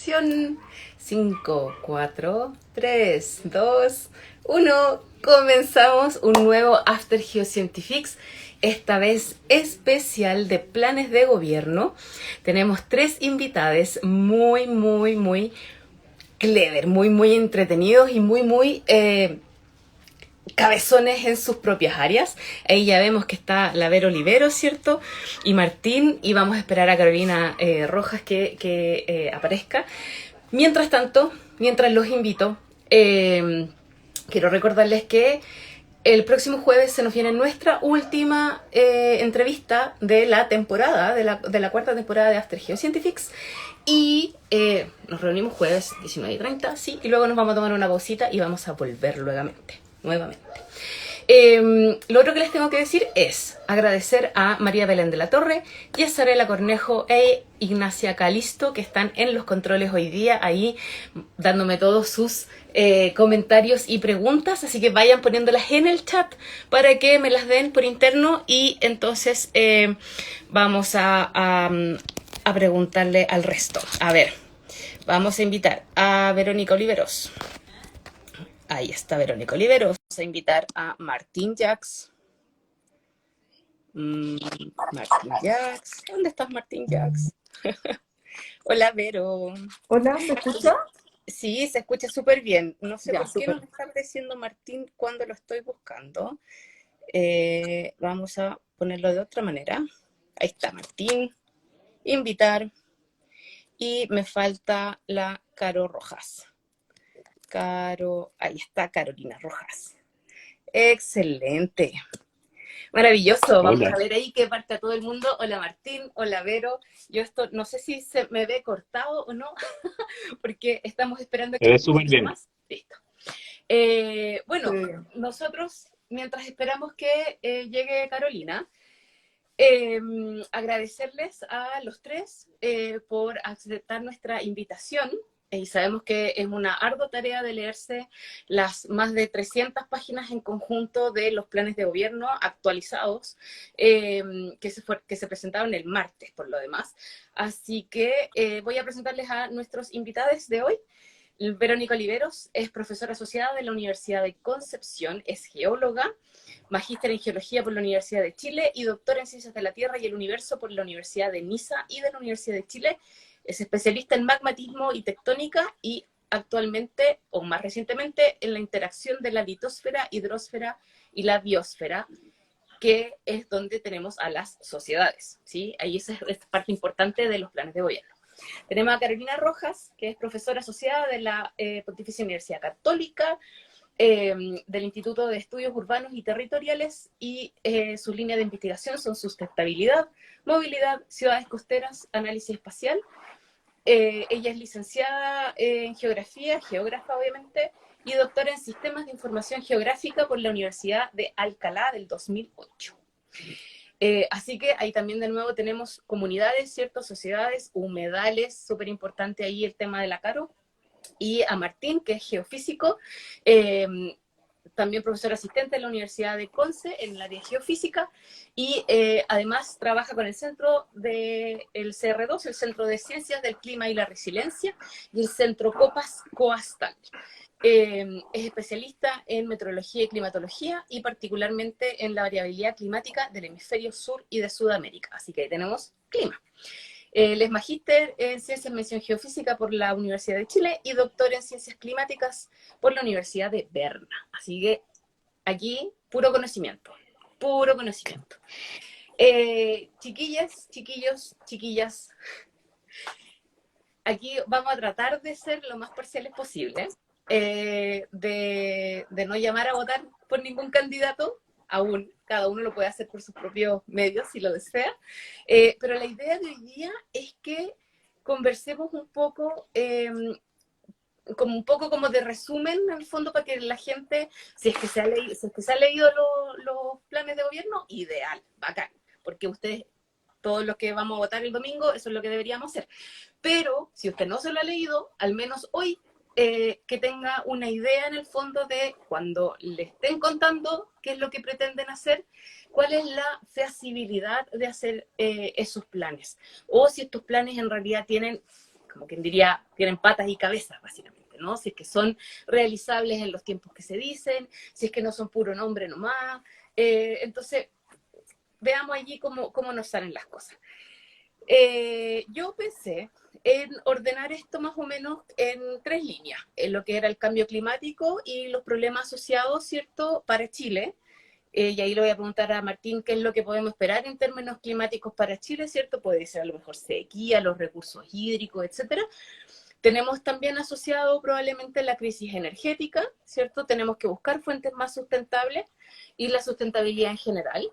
acción. 5, 4, 3, 2, 1. Comenzamos un nuevo After Geoscientifics, esta vez especial de planes de gobierno. Tenemos 3 invitados muy clever, muy entretenidos y muy cabezones en sus propias áreas. Ahí ya vemos que está la Vero Olivero, ¿cierto? Y Martín, y vamos a esperar a Carolina Rojas que aparezca. Mientras tanto, mientras los invito, quiero recordarles que el próximo jueves se nos viene nuestra última entrevista de la temporada, de la cuarta temporada de After Geoscientifics. Y nos reunimos jueves 19:30, sí, y luego nos vamos a tomar una pausita y vamos a volver nuevamente. Lo otro que les tengo que decir es agradecer a María Belén de la Torre, Yesarela Cornejo e Ignacia Calisto, que están en los controles hoy día, ahí dándome todos sus comentarios y preguntas, así que vayan poniéndolas en el chat para que me las den por interno y entonces vamos a preguntarle al resto. A ver, vamos a invitar a Verónica Oliveros. Ahí está Verónica Oliveros. Vamos a invitar a Martín Jax. Martín Jax. ¿Dónde estás, Martín Jax? Hola, Vero. Hola, ¿me escucha? Sí, se escucha súper bien. No sé Ya, por qué súper. no me está apareciendo Martín cuando lo estoy buscando. Vamos a ponerlo de otra manera. Ahí está Martín. Invitar. Y me falta la Caro Rojas. Ahí está Carolina Rojas. Excelente. Maravilloso. Vamos Hola. a ver ahí qué parte a todo el mundo. Hola Martín, hola Vero. Yo esto no sé si se me ve cortado o no, porque estamos esperando Te que ves un súper poquito bien. más. Listo. Sí, Bueno, nosotros, mientras esperamos que llegue Carolina, agradecerles a los 3 por aceptar nuestra invitación. Y sabemos que es una ardua tarea de leerse las más de 300 páginas en conjunto de los planes de gobierno actualizados que se presentaron el martes, por lo demás. Así que voy a presentarles a nuestros invitados de hoy. Verónica Oliveros es profesora asociada de la Universidad de Concepción, es geóloga, magíster en Geología por la Universidad de Chile y doctora en Ciencias de la Tierra y el Universo por la Universidad de Niza y de la Universidad de Chile. Es especialista en magmatismo y tectónica y actualmente, o más recientemente, en la interacción de la litosfera, hidrosfera y la biosfera, que es donde tenemos a las sociedades, ¿sí? Ahí esa es parte importante de los planes de gobierno. Tenemos a Carolina Rojas, que es profesora asociada de la Pontificia Universidad Católica, del Instituto de Estudios Urbanos y Territoriales, y sus líneas de investigación son sustentabilidad, movilidad, ciudades costeras, análisis espacial. Ella es licenciada en geografía, geógrafa obviamente, y doctora en sistemas de información geográfica por la Universidad de Alcalá del 2008. Así que ahí también de nuevo tenemos comunidades, ciertas sociedades, humedales, súper importante ahí el tema de la Caro, y a Martín, que es geofísico, también profesor asistente en la Universidad de Conce en el área de geofísica, y además trabaja con el centro del CR2, el Centro de Ciencias del Clima y la Resiliencia, y el Centro COPAS Coastal. Es especialista en meteorología y climatología y particularmente en la variabilidad climática del hemisferio sur y de Sudamérica. Así que ahí tenemos clima. Él es magíster en Ciencias Mención Geofísica por la Universidad de Chile y doctor en Ciencias Climáticas por la Universidad de Berna. Así que aquí, puro conocimiento, puro conocimiento. Chiquillas, chiquillos, chiquillas, aquí vamos a tratar de ser lo más parciales posible, de no llamar a votar por ningún candidato, aún cada uno lo puede hacer por sus propios medios si lo desea, pero la idea de hoy día es que conversemos un poco, como un poco como de resumen en el fondo para que la gente, si es que se ha leído los planes de gobierno, ideal, bacán, porque ustedes, todos los que vamos a votar el domingo, eso es lo que deberíamos hacer. Pero si usted no se lo ha leído, al menos hoy, que tenga una idea en el fondo de cuando le estén contando qué es lo que pretenden hacer, cuál es la feasibilidad de hacer esos planes. O si estos planes en realidad tienen como quien diría, tienen patas y cabezas, básicamente, ¿no? Si es que son realizables en los tiempos que se dicen, si es que no son puro nombre nomás. Entonces, veamos allí cómo nos salen las cosas. Yo pensé en ordenar esto más o menos en tres líneas, en lo que era el cambio climático y los problemas asociados, ¿cierto?, para Chile. Y ahí le voy a preguntar a Martín qué es lo que podemos esperar en términos climáticos para Chile, ¿cierto? Puede ser a lo mejor sequía, los recursos hídricos, etcétera. Tenemos también asociado probablemente la crisis energética, ¿cierto? Tenemos que buscar fuentes más sustentables y la sustentabilidad en general.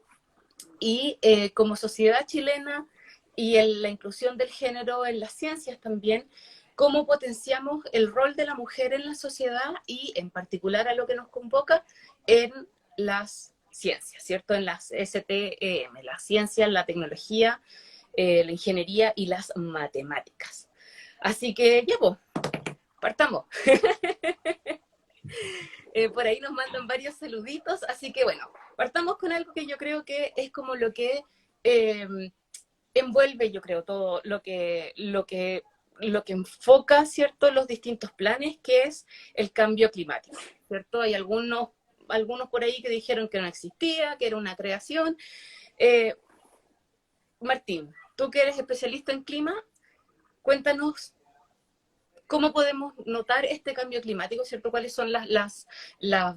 Y como sociedad chilena y en la inclusión del género en las ciencias también, cómo potenciamos el rol de la mujer en la sociedad y en particular a lo que nos convoca en las ciencias, ¿cierto? En las STEM, las ciencias, la tecnología, la ingeniería y las matemáticas. Así que ya, pues, partamos. Por ahí nos mandan varios saluditos, así que bueno, partamos con algo que yo creo que es como lo que envuelve, yo creo, todo lo que enfoca, ¿cierto?, los distintos planes, que es el cambio climático, ¿cierto? Hay algunos por ahí que dijeron que no existía, que era una creación. Martín, tú que eres especialista en clima, cuéntanos cómo podemos notar este cambio climático, ¿cierto? ¿Cuáles son las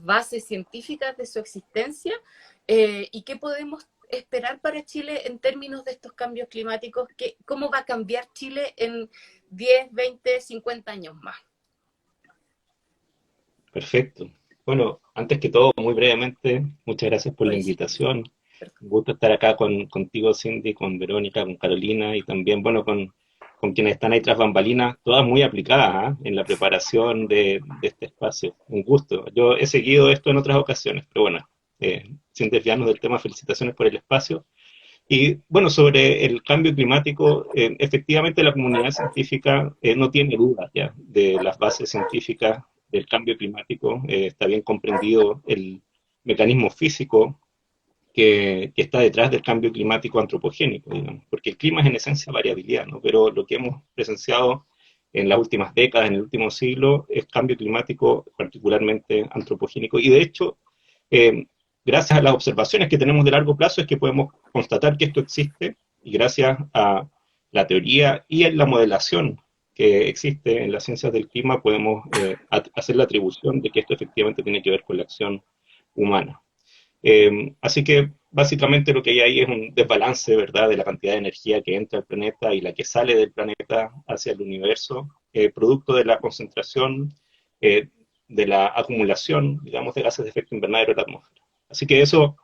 bases científicas de su existencia? ¿Y qué podemos esperar para Chile en términos de estos cambios climáticos? ¿Cómo va a cambiar Chile en 10, 20, 50 años más? Perfecto. Bueno, antes que todo, muy brevemente, muchas gracias por la Oye, sí, invitación. Un gusto estar acá contigo, Cindy, con Verónica, con Carolina y también, bueno, con quienes están ahí tras bambalinas, todas muy aplicadas, ¿ah?, en la preparación de este espacio. Un gusto. Yo he seguido esto en otras ocasiones, pero bueno, sin desviarnos del tema, felicitaciones por el espacio. Y bueno, sobre el cambio climático, efectivamente la comunidad científica no tiene dudas ya de las bases científicas del cambio climático. Está bien comprendido el mecanismo físico que está detrás del cambio climático antropogénico, digamos, porque el clima es en esencia variabilidad, ¿no? Pero lo que hemos presenciado en las últimas décadas, en el último siglo, es cambio climático particularmente antropogénico. Y de hecho, eh, gracias a las observaciones que tenemos de largo plazo es que podemos constatar que esto existe y gracias a la teoría y a la modelación que existe en las ciencias del clima podemos hacer la atribución de que esto efectivamente tiene que ver con la acción humana. Así que básicamente lo que hay ahí es un desbalance, ¿verdad?, de la cantidad de energía que entra al planeta y la que sale del planeta hacia el universo, producto de la concentración, eh, de la acumulación, digamos, de gases de efecto invernadero en la atmósfera. Así que eso,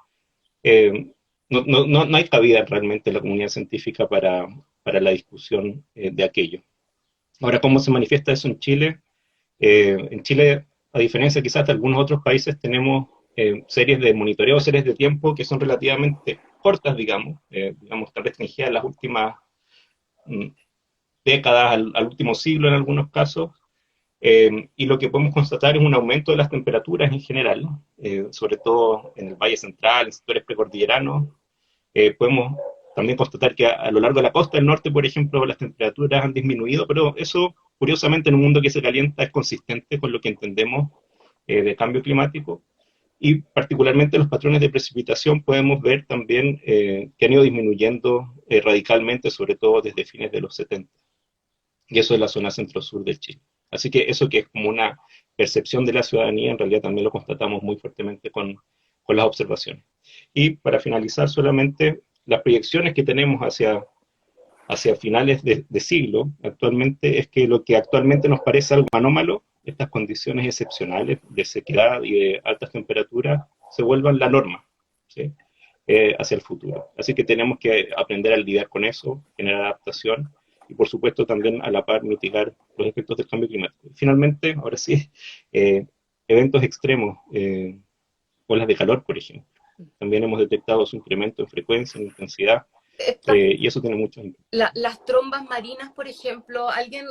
eh, no hay cabida realmente en la comunidad científica para la discusión de aquello. Ahora, ¿cómo se manifiesta eso en Chile? En Chile, a diferencia quizás de algunos otros países, tenemos series de monitoreo, series de tiempo que son relativamente cortas, digamos, tan restringidas en las últimas mm, décadas, al último siglo en algunos casos, y lo que podemos constatar es un aumento de las temperaturas en general, sobre todo en el Valle Central, en sectores precordilleranos. Podemos también constatar que a lo largo de la costa del norte, por ejemplo, las temperaturas han disminuido, pero eso, curiosamente, en un mundo que se calienta es consistente con lo que entendemos de cambio climático. Y particularmente los patrones de precipitación podemos ver también que han ido disminuyendo radicalmente, sobre todo desde fines de los 70. Y eso es la zona centro-sur del Chile. Así que eso que es como una percepción de la ciudadanía, en realidad también lo constatamos muy fuertemente con las observaciones. Y para finalizar solamente, las proyecciones que tenemos hacia finales de siglo actualmente es que lo que actualmente nos parece algo anómalo, estas condiciones excepcionales de sequedad y de altas temperaturas, se vuelvan la norma, ¿sí?, hacia el futuro. Así que tenemos que aprender a lidiar con eso, generar adaptación y por supuesto también a la par mitigar los efectos del cambio climático. Finalmente, ahora sí, eh, eventos extremos, olas de calor, por ejemplo. También hemos detectado su incremento en frecuencia, en intensidad, Estas y eso tiene muchos impactos. las trombas marinas, por ejemplo, alguien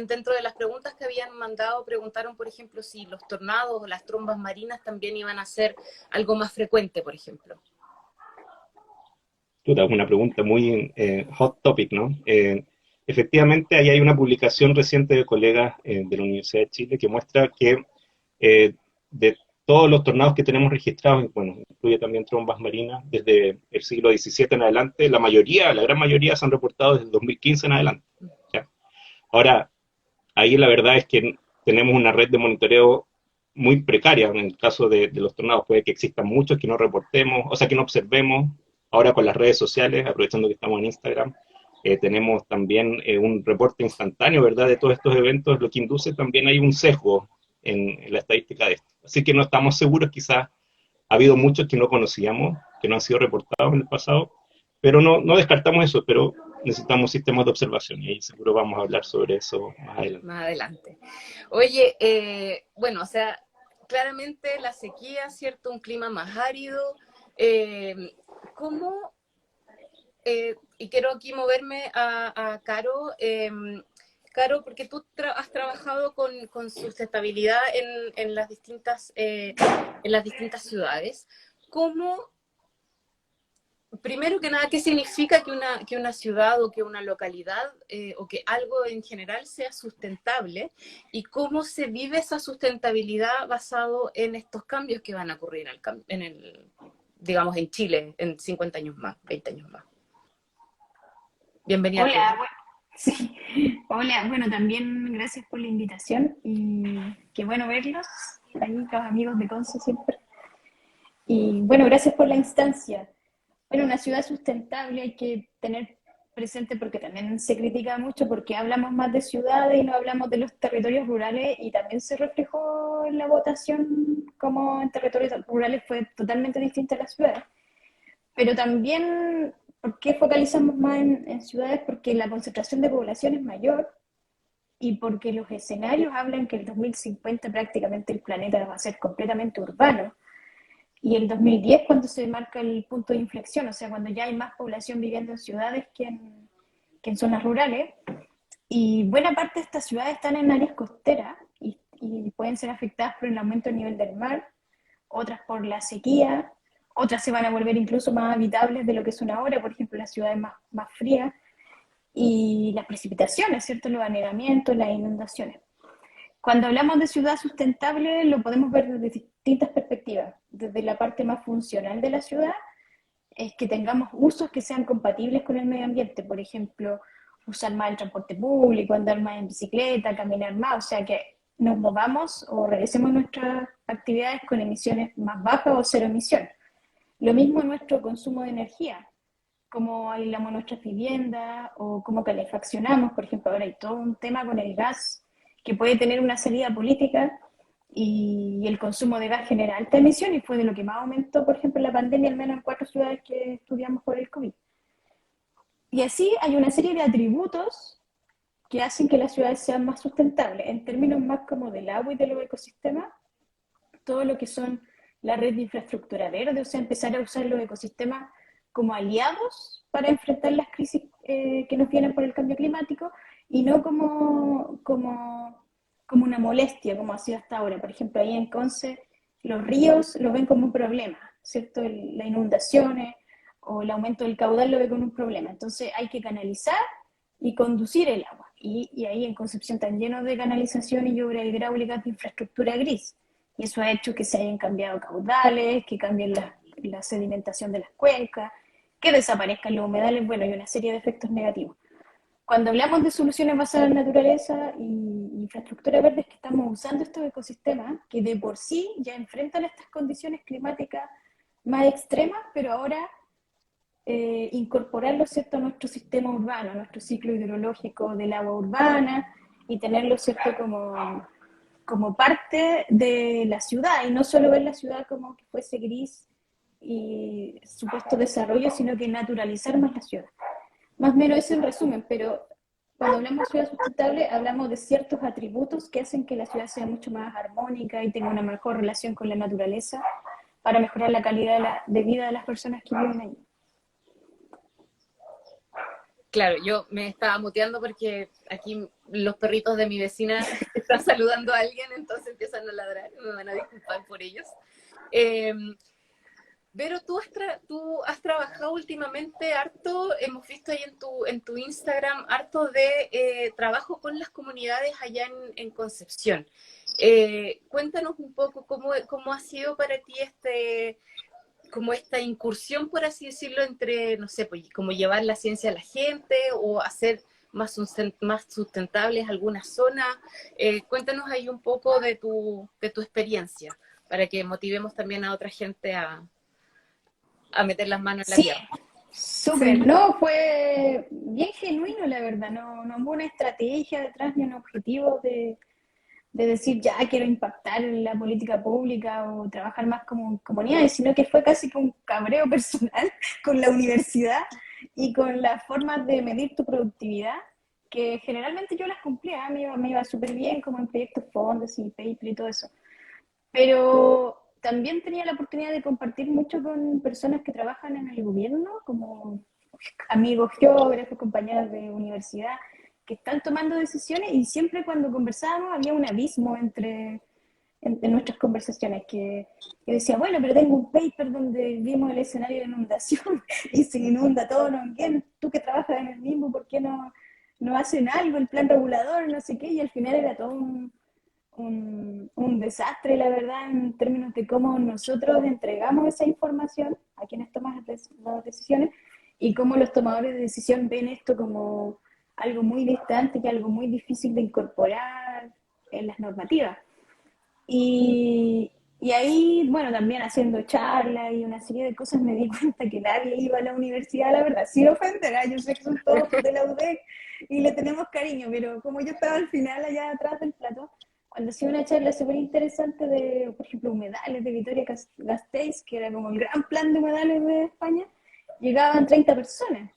dentro de las preguntas que habían mandado preguntaron, por ejemplo, si los tornados o las trombas marinas también iban a ser algo más frecuente, por ejemplo. Una pregunta muy hot topic, ¿no? efectivamente ahí hay una publicación reciente de colegas de la Universidad de Chile que muestra que de todos los tornados que tenemos registrados, bueno, incluye también trombas marinas, desde el siglo XVII en adelante, la mayoría, la gran mayoría se han reportado desde el 2015 en adelante. ¿Ya? Ahora, ahí la verdad es que tenemos una red de monitoreo muy precaria en el caso de los tornados. Puede que existan muchos que no reportemos, o sea, que no observemos. Ahora con las redes sociales, aprovechando que estamos en Instagram, tenemos también un reporte instantáneo, ¿verdad?, de todos estos eventos, lo que induce también hay un sesgo en la estadística de esto. Así que no estamos seguros, quizás ha habido muchos que no conocíamos, que no han sido reportados en el pasado, pero no descartamos eso, pero necesitamos sistemas de observación y ahí seguro vamos a hablar sobre eso más adelante. Más adelante. Oye, bueno, o sea, claramente la sequía, ¿cierto? Un clima más árido. ¿Cómo? Y quiero aquí moverme a Caro. Caro, porque tú has trabajado con sustentabilidad en las distintas ciudades. ¿Cómo, primero que nada, qué significa que una ciudad o que una localidad o que algo en general sea sustentable y cómo se vive esa sustentabilidad basado en estos cambios que van a ocurrir digamos, en Chile en 50 años más, 20 años más? Bienvenida a Hola, todos. sí. Hola, bueno, también gracias por la invitación y qué bueno verlos, ahí los amigos de Conce siempre. Y bueno, gracias por la instancia. Bueno, una ciudad sustentable hay que tener presente porque también se critica mucho porque hablamos más de ciudades y no hablamos de los territorios rurales y también se reflejó en la votación como en territorios rurales fue totalmente distinta a las ciudades. Pero también, ¿por qué focalizamos más en ciudades? Porque la concentración de población es mayor y porque los escenarios hablan que el 2050 prácticamente el planeta va a ser completamente urbano. Y el 2010 cuando se marca el punto de inflexión, o sea, cuando ya hay más población viviendo en ciudades que en zonas rurales. Y buena parte de estas ciudades están en áreas costeras y pueden ser afectadas por el aumento del nivel del mar, otras por la sequía, otras se van a volver incluso más habitables de lo que son ahora, por ejemplo, las ciudades más frías, y las precipitaciones, ¿cierto? Los anegamientos, las inundaciones. Cuando hablamos de ciudad sustentable, lo podemos ver desde distintas perspectivas. Desde la parte más funcional de la ciudad, es que tengamos usos que sean compatibles con el medio ambiente. Por ejemplo, usar más el transporte público, andar más en bicicleta, caminar más, o sea que nos movamos o realicemos nuestras actividades con emisiones más bajas o cero emisión. Lo mismo en nuestro consumo de energía, cómo aislamos nuestras viviendas o cómo calefaccionamos. Por ejemplo, ahora hay todo un tema con el gas que puede tener una salida política y el consumo de gas genera alta emisión y fue de lo que más aumentó, por ejemplo, en la pandemia, al menos en 4 ciudades que estudiamos por el COVID. Y así hay una serie de atributos que hacen que las ciudades sean más sustentables, en términos más como del agua y de los ecosistemas, todo lo que son la red de infraestructura verde, o sea, empezar a usar los ecosistemas como aliados para enfrentar las crisis que nos vienen por el cambio climático y no como una molestia, como ha sido hasta ahora. Por ejemplo, ahí en Conce, los ríos lo ven como un problema, ¿cierto? Las inundaciones o el aumento del caudal lo ven como un problema. Entonces hay que canalizar y conducir el agua. Y ahí en Concepción están llenos de canalización y obras hidráulicas de infraestructura gris. Y eso ha hecho que se hayan cambiado caudales, que cambien la sedimentación de las cuencas, que desaparezcan los humedales, bueno, y una serie de efectos negativos. Cuando hablamos de soluciones basadas en naturaleza y infraestructura verde, es que estamos usando estos ecosistemas que de por sí ya enfrentan estas condiciones climáticas más extremas, pero ahora incorporarlo, ¿cierto?, a nuestro sistema urbano, a nuestro ciclo hidrológico del agua urbana y tenerlo, ¿cierto?, como parte de la ciudad y no solo ver la ciudad como que fuese gris y supuesto desarrollo, sino que naturalizar más la ciudad. Más o menos ese es el resumen, pero cuando hablamos de ciudad sustentable hablamos de ciertos atributos que hacen que la ciudad sea mucho más armónica y tenga una mejor relación con la naturaleza para mejorar la calidad de vida de las personas que viven ahí. Claro, yo me estaba muteando porque aquí los perritos de mi vecina están saludando a alguien, entonces empiezan a ladrar, me van a disculpar por ellos. Vero, tú has trabajado últimamente harto, hemos visto ahí en tu Instagram, harto de trabajo con las comunidades allá en Concepción. Cuéntanos un poco cómo ha sido para ti como esta incursión, por así decirlo, entre, no sé, pues, como llevar la ciencia a la gente o hacer más sustentables algunas zonas. Cuéntanos ahí un poco de tu experiencia, para que motivemos también a otra gente a meter las manos en la Sí, tierra. súper. No, fue bien genuino, la verdad. No, no hubo una estrategia detrás ni un objetivo de decir, ya quiero impactar en la política pública o trabajar más como comunidades, sino que fue casi que un cabreo personal con la universidad y con las formas de medir tu productividad, que generalmente yo las cumplía, me iba súper bien como en proyectos fondos y paper y todo eso. Pero también tenía la oportunidad de compartir mucho con personas que trabajan en el gobierno, como amigos geógrafos, compañeros de universidad, que están tomando decisiones y siempre cuando conversábamos había un abismo entre nuestras conversaciones, que yo decía, bueno, pero tengo un paper donde vimos el escenario de inundación y se inunda todo, ¿no? ¿Quién? Tú que trabajas en el mismo, ¿por qué no hacen algo, el plan regulador, no sé qué? Y al final era todo un desastre, la verdad, en términos de cómo nosotros entregamos esa información a quienes toman las decisiones y cómo los tomadores de decisión ven esto como algo muy distante y algo muy difícil de incorporar en las normativas. Y ahí, bueno, también haciendo charlas y una serie de cosas me di cuenta que nadie iba a la universidad, la verdad, sin ofender, yo sé que son todos de la UDEC y le tenemos cariño, pero como yo estaba al final allá atrás del plato, cuando hacía una charla súper interesante de, por ejemplo, humedales de Vitoria-Gasteiz, que era como el gran plan de humedales de España, llegaban 30 personas.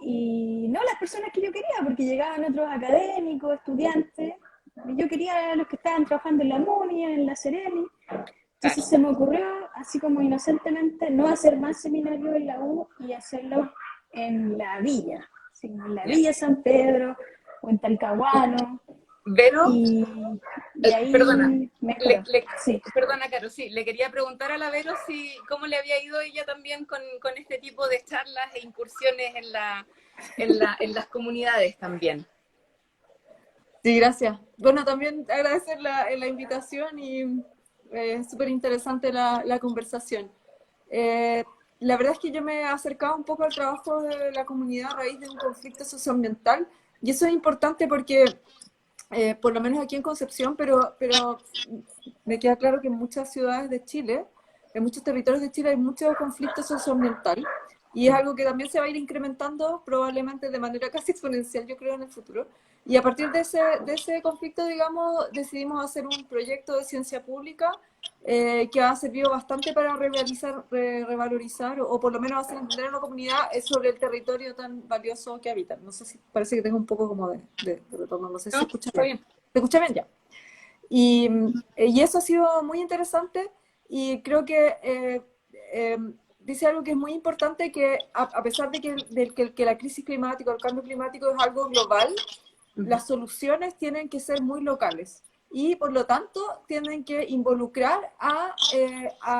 Y no las personas que yo quería, porque llegaban otros académicos, estudiantes. Yo quería a los que estaban trabajando en la MUNI, en la Sereni. Entonces se me ocurrió, así como inocentemente, no hacer más seminarios en la U y hacerlo en la villa, así como en la Villa San Pedro o en Talcahuano. Vero, Y perdona, ahí mejoró. Sí. perdona, Caro, sí, le quería preguntar a la Vero si cómo le había ido ella también con este tipo de charlas e incursiones en las comunidades también. Sí, gracias. Bueno, también agradecer la invitación y súper interesante la conversación. Eh, la verdad es que yo me he acercado un poco al trabajo de la comunidad a raíz de un conflicto socioambiental y eso es importante porque, por lo menos aquí en Concepción, pero me queda claro que en muchas ciudades de Chile, en muchos territorios de Chile hay mucho conflicto socioambiental y es algo que también se va a ir incrementando probablemente de manera casi exponencial, yo creo, en el futuro. Y a partir de ese conflicto, digamos, decidimos hacer un proyecto de ciencia pública que ha servido bastante para revalorizar o por lo menos hacer entender a la comunidad sobre el territorio tan valioso que habitan. No sé si parece que tengo un poco como de retorno, no sé si se ¿No? escucha Está bien. bien. ¿Se escucha bien ya? Y eso ha sido muy interesante y creo que eh, dice algo que es muy importante, que a pesar de que la crisis climática o el cambio climático es algo global, las soluciones tienen que ser muy locales y por lo tanto tienen que involucrar a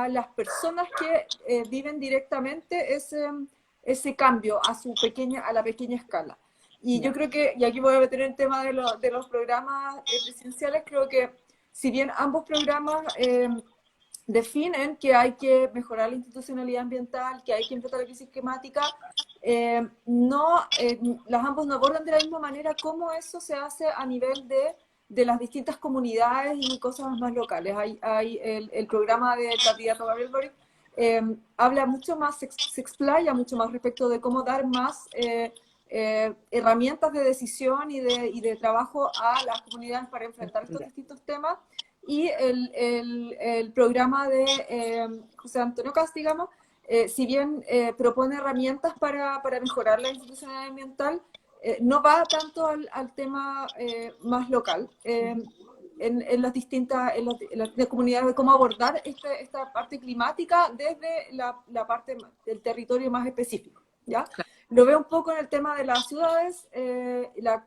las personas que viven directamente ese cambio a la pequeña escala. Y yo creo que, y aquí voy a meter el tema de los programas presidenciales, creo que si bien ambos programas definen que hay que mejorar la institucionalidad ambiental, que hay que enfrentar la crisis climática, las ambos no abordan de la misma manera cómo eso se hace a nivel de las distintas comunidades y cosas más locales. Hay el programa del candidato Gabriel Boric habla mucho más, se explaya mucho más respecto de cómo dar más herramientas de decisión y de trabajo a las comunidades para enfrentar estos distintos temas. Y el programa de José Antonio Cast, digamos, si bien propone herramientas para mejorar la institucionalidad ambiental, no va tanto al tema más local, en las distintas comunidades, de cómo abordar esta parte climática desde la parte del territorio más específico, ¿ya? Lo veo un poco en el tema de las ciudades, la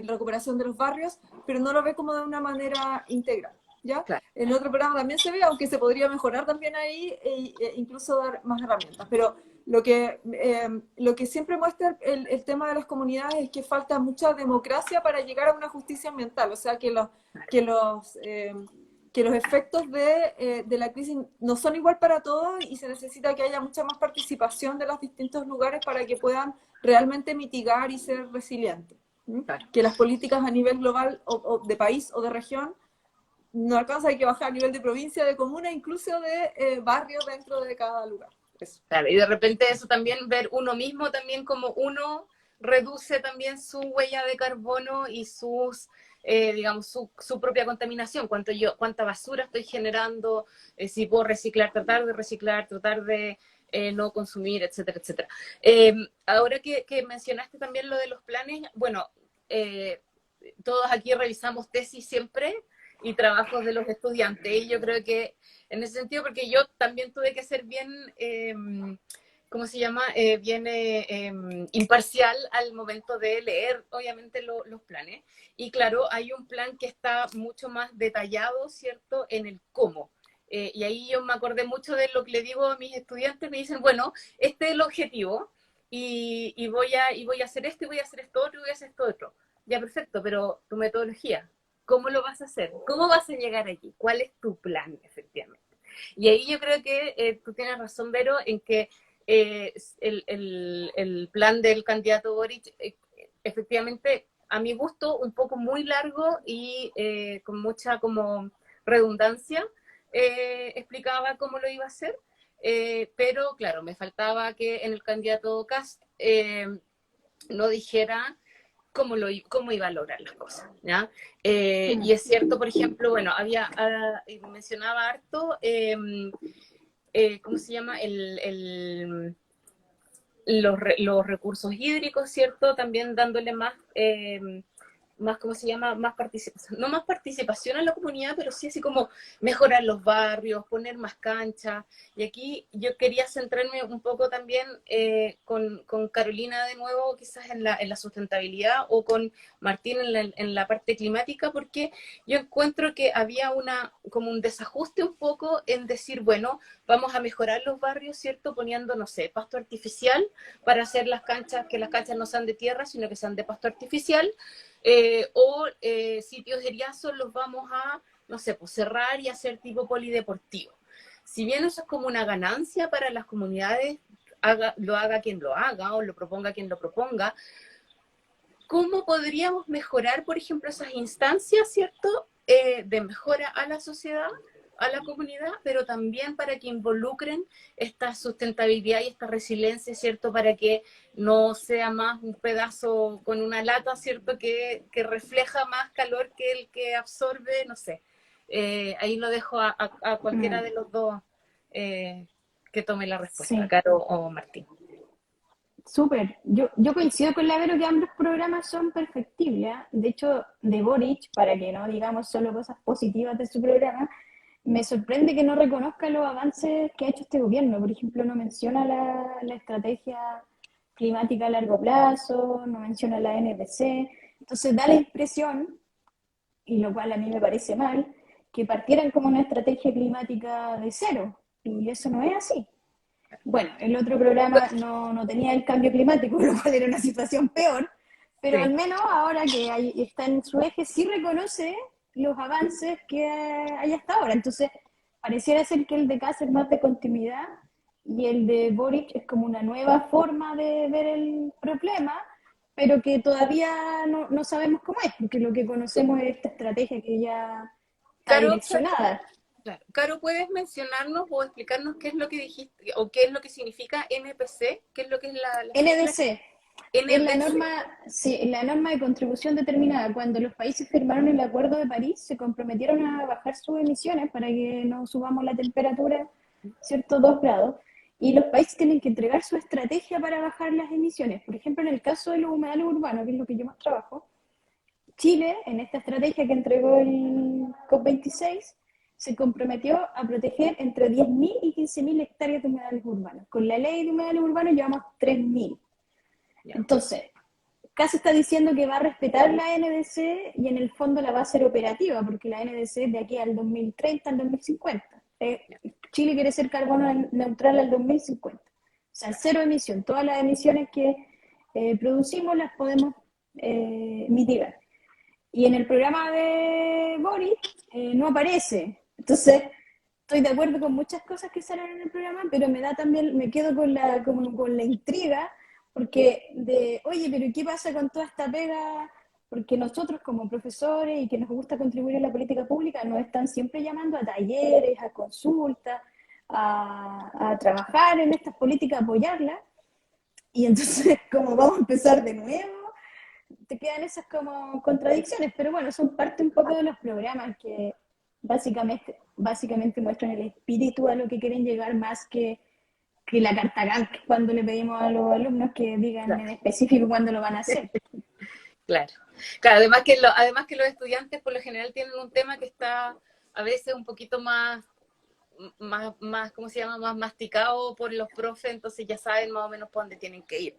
recuperación de los barrios, pero no lo ve como de una manera integral. ¿ya? Claro. En otro programa también se ve, aunque se podría mejorar también ahí e incluso dar más herramientas. Pero lo que siempre muestra el tema de las comunidades es que falta mucha democracia para llegar a una justicia ambiental. O sea, que los efectos de la crisis no son igual para todos y se necesita que haya mucha más participación de los distintos lugares para que puedan realmente mitigar y ser resilientes. ¿Mm? Claro. Que las políticas a nivel global o de país o de región no alcanza, hay que bajar a nivel de provincia, de comuna, incluso de barrio dentro de cada lugar. Eso. Claro, y de repente eso también, ver uno mismo también como uno reduce también su huella de carbono y sus, digamos, su propia contaminación, cuánta basura estoy generando, si puedo reciclar, tratar de no consumir, etcétera, etcétera. Ahora que mencionaste también lo de los planes, bueno, todos aquí revisamos tesis siempre y trabajos de los estudiantes, y yo creo que en ese sentido, porque yo también tuve que ser bien, ¿cómo se llama? Bien imparcial al momento de leer, obviamente, los planes. Y claro, hay un plan que está mucho más detallado, ¿cierto?, en el cómo. Y ahí yo me acordé mucho de lo que le digo a mis estudiantes, me dicen, bueno, este es el objetivo, y voy a hacer esto, y voy a hacer esto otro, y voy a hacer esto otro. Ya, perfecto, pero tu metodología, ¿cómo lo vas a hacer? ¿Cómo vas a llegar allí? ¿Cuál es tu plan, efectivamente? Y ahí yo creo que tú tienes razón, Vero, en que el plan del candidato Boric, efectivamente, a mi gusto, un poco muy largo y con mucha como redundancia, explicaba cómo lo iba a hacer, pero claro, me faltaba que en el candidato Kast no dijera cómo iba a lograr las cosas, ¿ya? Y es cierto, por ejemplo, bueno, mencionaba harto, ¿cómo se llama? Los recursos hídricos, ¿cierto? También dándole más, ¿cómo se llama? Más participación, no más participación a la comunidad, pero sí así como mejorar los barrios, poner más canchas. Y aquí yo quería centrarme un poco también con Carolina de nuevo, quizás en la sustentabilidad, o con Martín en la parte climática, porque yo encuentro que había como un desajuste un poco en decir, bueno, vamos a mejorar los barrios, ¿cierto? Poniendo, no sé, pasto artificial para hacer las canchas, que las canchas no sean de tierra, sino que sean de pasto artificial. Sitios de riazos los vamos a, no sé, pues cerrar y hacer tipo polideportivo. Si bien eso es como una ganancia para las comunidades, lo haga quien lo haga o lo proponga quien lo proponga, ¿cómo podríamos mejorar, por ejemplo, esas instancias, ¿cierto? De mejora a la sociedad, a la comunidad, pero también para que involucren esta sustentabilidad y esta resiliencia, ¿cierto? Para que no sea más un pedazo con una lata, ¿cierto? Que refleja más calor que el que absorbe, no sé. Ahí lo dejo a cualquiera de los dos que tome la respuesta, Sí. Caro o Martín. Súper. Yo coincido con la Vero que ambos programas son perfectibles, ¿eh? De hecho, de Boric, para que no digamos solo cosas positivas de su programa, me sorprende que no reconozca los avances que ha hecho este gobierno. Por ejemplo, no menciona la estrategia climática a largo plazo, no menciona la NPC. Entonces da la impresión, y lo cual a mí me parece mal, que partieran como una estrategia climática de cero. Y eso no es así. Bueno, el otro programa no tenía el cambio climático, lo cual era una situación peor, pero Sí. al menos ahora que está en su eje, sí reconoce los avances que hay hasta ahora. Entonces, pareciera ser que el de Kast es más de continuidad y el de Boric es como una nueva forma de ver el problema, pero que todavía no sabemos cómo es, porque lo que conocemos es esta estrategia que ya está Caro, direccionada. claro. Caro, ¿puedes mencionarnos o explicarnos qué es lo que dijiste o qué es lo que significa NPC? ¿Qué es lo que es la sigla? NDC. Es la NDC. norma, sí, la norma de contribución determinada. Cuando los países firmaron el Acuerdo de París, se comprometieron a bajar sus emisiones para que no subamos la temperatura, ¿cierto? 2 grados. Y los países tienen que entregar su estrategia para bajar las emisiones. Por ejemplo, en el caso de los humedales urbanos, que es lo que yo más trabajo, Chile, en esta estrategia que entregó el COP26, se comprometió a proteger entre 10.000 y 15.000 hectáreas de humedales urbanos. Con la ley de humedales urbanos llevamos 3.000. Ya. Entonces, casi está diciendo que va a respetar la NDC y en el fondo la va a hacer operativa, porque la NDC es de aquí al 2030, al 2050. Chile quiere ser carbono neutral al 2050. O sea, cero emisión. Todas las emisiones que producimos las podemos mitigar. Y en el programa de Boric no aparece. Entonces, estoy de acuerdo con muchas cosas que salen en el programa, pero me quedo con la intriga, porque oye, pero ¿qué pasa con toda esta pega? Porque nosotros como profesores y que nos gusta contribuir a la política pública, nos están siempre llamando a talleres, a consultas, a trabajar en estas políticas, apoyarlas, y entonces como vamos a empezar de nuevo, te quedan esas como contradicciones, pero bueno, son parte un poco de los programas que básicamente muestran el espíritu a lo que quieren llegar, más que la carta gantt cuando le pedimos a los alumnos que digan en específico cuándo lo van a hacer. Claro. Claro, además que los estudiantes por lo general tienen un tema que está a veces un poquito más, ¿cómo se llama? Más masticado por los profes, entonces ya saben más o menos por dónde tienen que ir.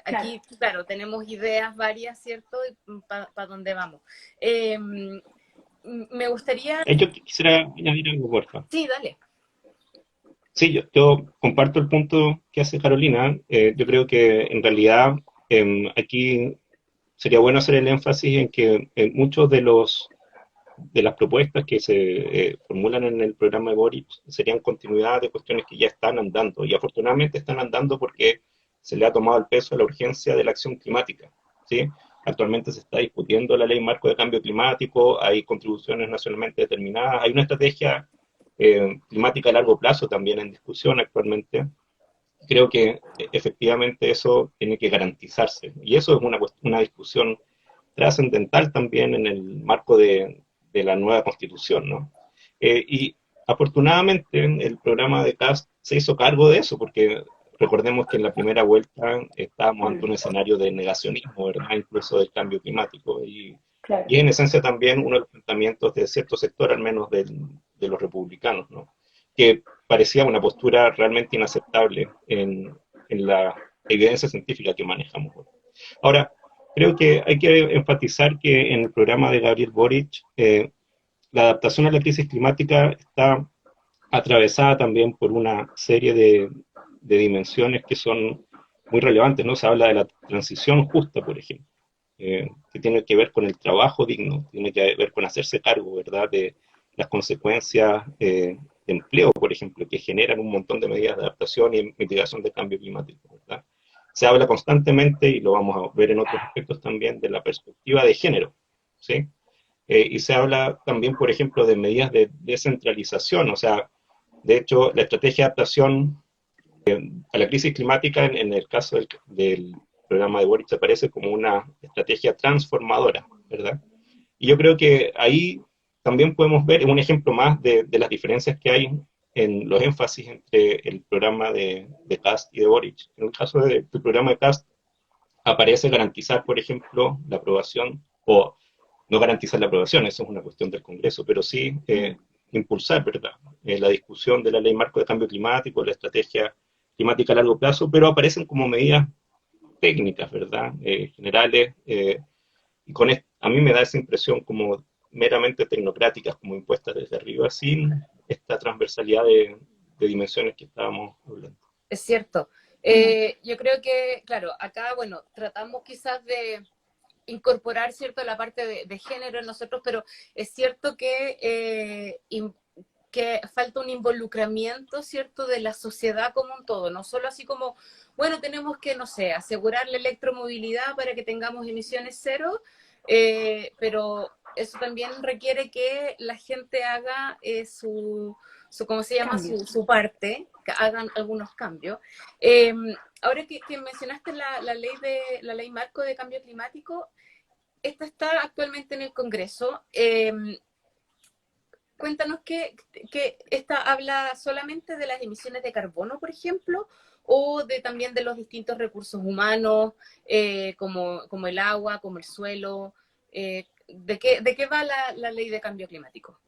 Aquí, claro, tenemos ideas varias, ¿cierto? Para dónde vamos. Me gustaría... Yo quisiera añadir algo, porfa. Sí, dale. Sí, yo comparto el punto que hace Carolina. Yo creo que en realidad aquí sería bueno hacer el énfasis en que muchos de las propuestas que se formulan en el programa de Boric serían continuidad de cuestiones que ya están andando, y afortunadamente están andando porque se le ha tomado el peso a la urgencia de la acción climática, ¿sí? Actualmente se está discutiendo la ley marco de cambio climático, hay contribuciones nacionalmente determinadas, hay una estrategia climática a largo plazo también en discusión actualmente. Creo que efectivamente eso tiene que garantizarse, y eso es una discusión trascendental también en el marco de la nueva constitución, ¿no? Y afortunadamente el programa de CAST se hizo cargo de eso, porque recordemos que en la primera vuelta estábamos ante un escenario de negacionismo, ¿verdad? Incluso del cambio climático, y en esencia también uno de los planteamientos de cierto sector, al menos de los republicanos, ¿no? Que parecía una postura realmente inaceptable en la evidencia científica que manejamos hoy. Ahora, creo que hay que enfatizar que en el programa de Gabriel Boric, la adaptación a la crisis climática está atravesada también por una serie de dimensiones que son muy relevantes, ¿no? Se habla de la transición justa, por ejemplo, que tiene que ver con el trabajo digno, tiene que ver con hacerse cargo, ¿verdad?, de las consecuencias de empleo, por ejemplo, que generan un montón de medidas de adaptación y mitigación del cambio climático, ¿verdad? Se habla constantemente, y lo vamos a ver en otros aspectos también, de la perspectiva de género, ¿sí? Y se habla también, por ejemplo, de medidas de descentralización, o sea, de hecho, la estrategia de adaptación a la crisis climática, en el caso del programa de Boric, aparece como una estrategia transformadora, ¿verdad? Y yo creo que ahí también podemos ver un ejemplo más de las diferencias que hay en los énfasis entre el programa de CAST y de Boric. En el caso del programa de CAST aparece garantizar, por ejemplo, la aprobación, o no garantizar la aprobación, eso es una cuestión del Congreso, pero sí impulsar, ¿verdad?, la discusión de la ley marco de cambio climático, la estrategia climática a largo plazo, pero aparecen como medidas técnicas, ¿verdad?, generales, y a mí me da esa impresión como meramente tecnocráticas, como impuestas desde arriba, sin esta transversalidad de dimensiones que estábamos hablando. Es cierto. Yo creo que, claro, acá, bueno, tratamos quizás de incorporar, ¿cierto?, la parte de género en nosotros, pero es cierto que falta un involucramiento, ¿cierto?, de la sociedad como un todo, no solo así como, bueno, tenemos que, no sé, asegurar la electromovilidad para que tengamos emisiones cero, pero eso también requiere que la gente haga ¿cómo se llama? Su parte, que hagan algunos cambios. Ahora que mencionaste la ley marco de cambio climático, esta está actualmente en el Congreso. Cuéntanos que esta habla solamente de las emisiones de carbono, por ejemplo, o también de los distintos recursos humanos, como el agua, como el suelo. ¿De qué va la ley de cambio climático?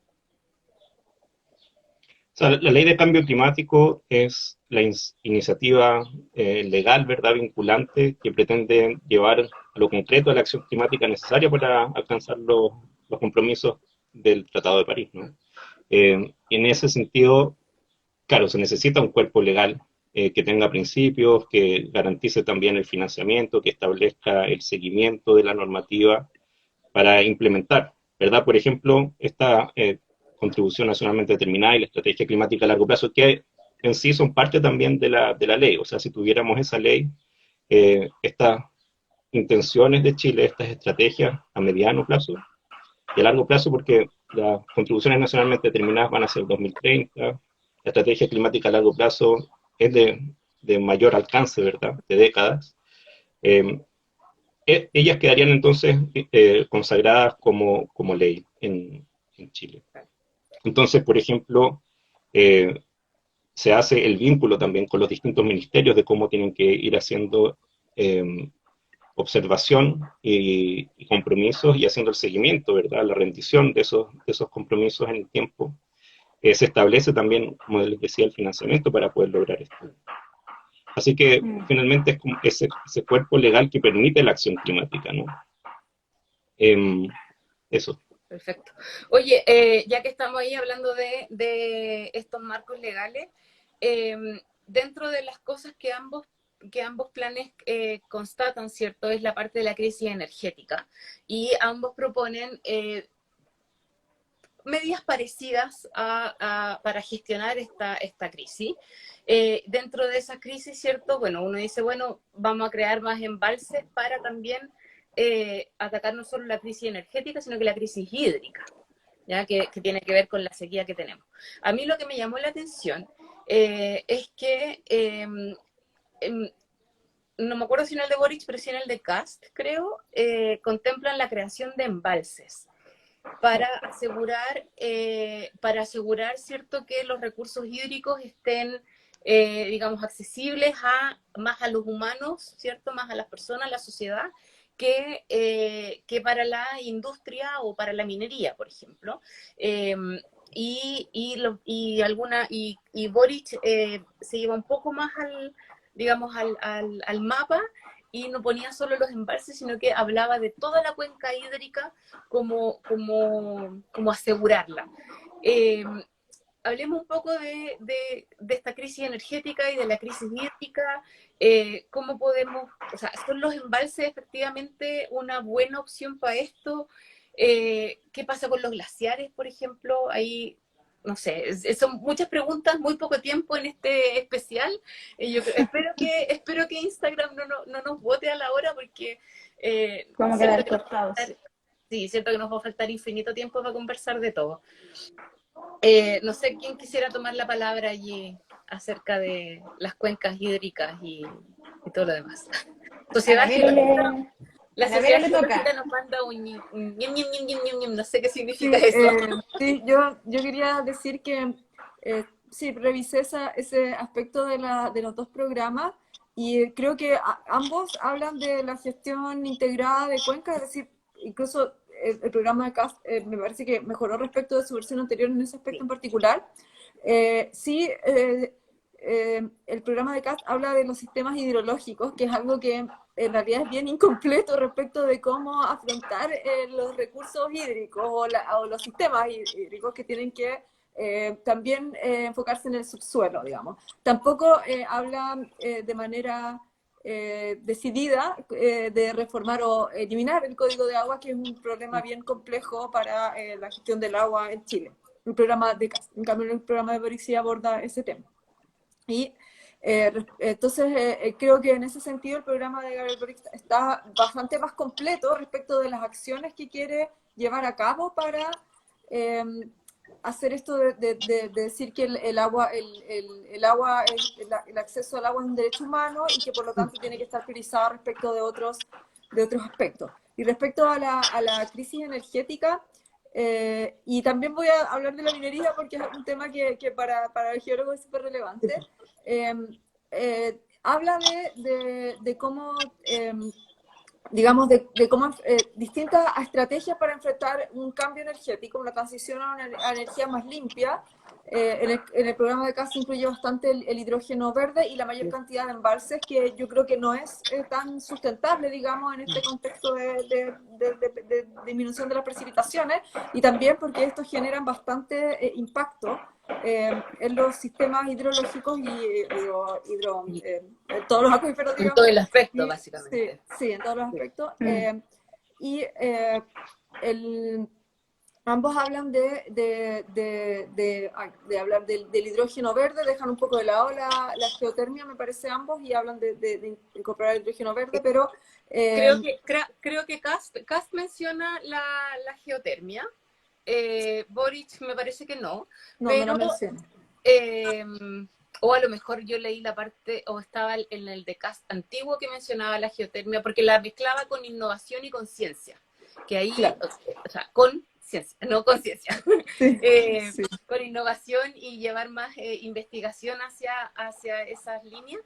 O sea, la ley de cambio climático es la iniciativa legal, ¿verdad?, vinculante que pretende llevar a lo concreto la acción climática necesaria para alcanzar los compromisos del Tratado de París, ¿no? En ese sentido, claro, se necesita un cuerpo legal que tenga principios, que garantice también el financiamiento, que establezca el seguimiento de la normativa para implementar, ¿verdad? Por ejemplo, esta contribución nacionalmente determinada y la estrategia climática a largo plazo, que en sí son parte también de la ley. O sea, si tuviéramos esa ley, estas intenciones de Chile, estas estrategias a mediano plazo y a largo plazo, porque las contribuciones nacionalmente determinadas van a ser 2030, la estrategia climática a largo plazo es de mayor alcance, ¿verdad?, de décadas. Eh, Ellas quedarían entonces consagradas como ley en Chile. Entonces, por ejemplo, eh, se hace el vínculo también con los distintos ministerios de cómo tienen que ir haciendo observación y compromisos y haciendo el seguimiento, ¿verdad? La rendición de esos compromisos en el tiempo. Se establece también, como les decía, el financiamiento para poder lograr esto. Así que finalmente es como ese cuerpo legal que permite la acción climática, ¿no? Eso. Perfecto. Oye, ya que estamos ahí hablando de estos marcos legales, dentro de las cosas que ambos planes constatan, ¿cierto?, es la parte de la crisis energética. Y ambos proponen medidas parecidas para gestionar esta crisis. Dentro de esa crisis, ¿cierto? Bueno, uno dice, bueno, vamos a crear más embalses para también atacar no solo la crisis energética, sino que la crisis hídrica, ¿ya? Que tiene que ver con la sequía que tenemos. A mí lo que me llamó la atención es que, no me acuerdo si en el de Boric, pero sí en el de Kast, creo, contemplan la creación de embalses para asegurar, ¿cierto?, que los recursos hídricos estén, digamos, accesibles más a los humanos, ¿cierto?, más a las personas, a la sociedad, que para la industria o para la minería, por ejemplo. Y Boric se lleva un poco más digamos, al mapa, y no ponía solo los embalses, sino que hablaba de toda la cuenca hídrica como asegurarla. Hablemos un poco de esta crisis energética y de la crisis hídrica. ¿Cómo podemos, o sea, son los embalses efectivamente una buena opción para esto? ¿Qué pasa con los glaciares, por ejemplo? Ahí, no sé, son muchas preguntas, muy poco tiempo en este especial. Espero que Instagram no nos vote a la hora, porque Vamos a quedar cortados. Sí, siento que nos va a faltar infinito tiempo para conversar de todo. No sé quién quisiera tomar la palabra allí acerca de las cuencas hídricas y todo lo demás. Sociedad Geológica, la Sociedad Geológica nos manda un ñim, no sé qué significa eso. Sí, yo quería decir que sí, revisé ese aspecto de los dos programas, y creo que ambos hablan de la gestión integrada de cuencas, es decir, incluso el programa de Kast me parece que mejoró respecto de su versión anterior en ese aspecto en particular. El programa de Kast habla de los sistemas hidrológicos, que es algo que en realidad es bien incompleto respecto de cómo afrontar los recursos hídricos o los sistemas hídricos que tienen que también enfocarse en el subsuelo, digamos. Tampoco habla de manera decidida de reformar o eliminar el Código de Agua, que es un problema bien complejo para la gestión del agua en Chile. El programa de Kast. En cambio, el programa de Boric sí aborda ese tema. Y entonces creo que en ese sentido el programa de Gabriel Boric está bastante más completo respecto de las acciones que quiere llevar a cabo para hacer esto de decir que el acceso al agua es un derecho humano y que por lo tanto tiene que estar priorizado respecto de otros aspectos. Y respecto a la crisis energética, y también voy a hablar de la minería porque es un tema que para el geólogo es súper relevante. Habla de cómo digamos, de cómo distintas estrategias para enfrentar un cambio energético, una transición a una energía más limpia. En el programa de CAS incluye bastante el hidrógeno verde y la mayor cantidad de embalses, que yo creo que no es tan sustentable, digamos, en este contexto de disminución de las precipitaciones, y también porque estos generan bastante impacto en los sistemas hidrológicos y en todos los acuíferos, En todo digamos. el aspecto, Sí, básicamente. sí, en todos los aspectos. Mm. Y el, ambos hablan de hablar del hidrógeno verde, dejan un poco de lado la geotermia, me parece, ambos, y hablan de incorporar el hidrógeno verde, pero... Creo que Cast menciona la geotermia. Boric me parece que no, no, pero no lo menciono. o a lo mejor yo leí la parte, o estaba en el de Cast antiguo que mencionaba la geotermia, porque la mezclaba con innovación y con ciencia, que ahí, Claro. o sea, con ciencia, no con ciencia, Sí, sí. con innovación y llevar más investigación hacia esas líneas.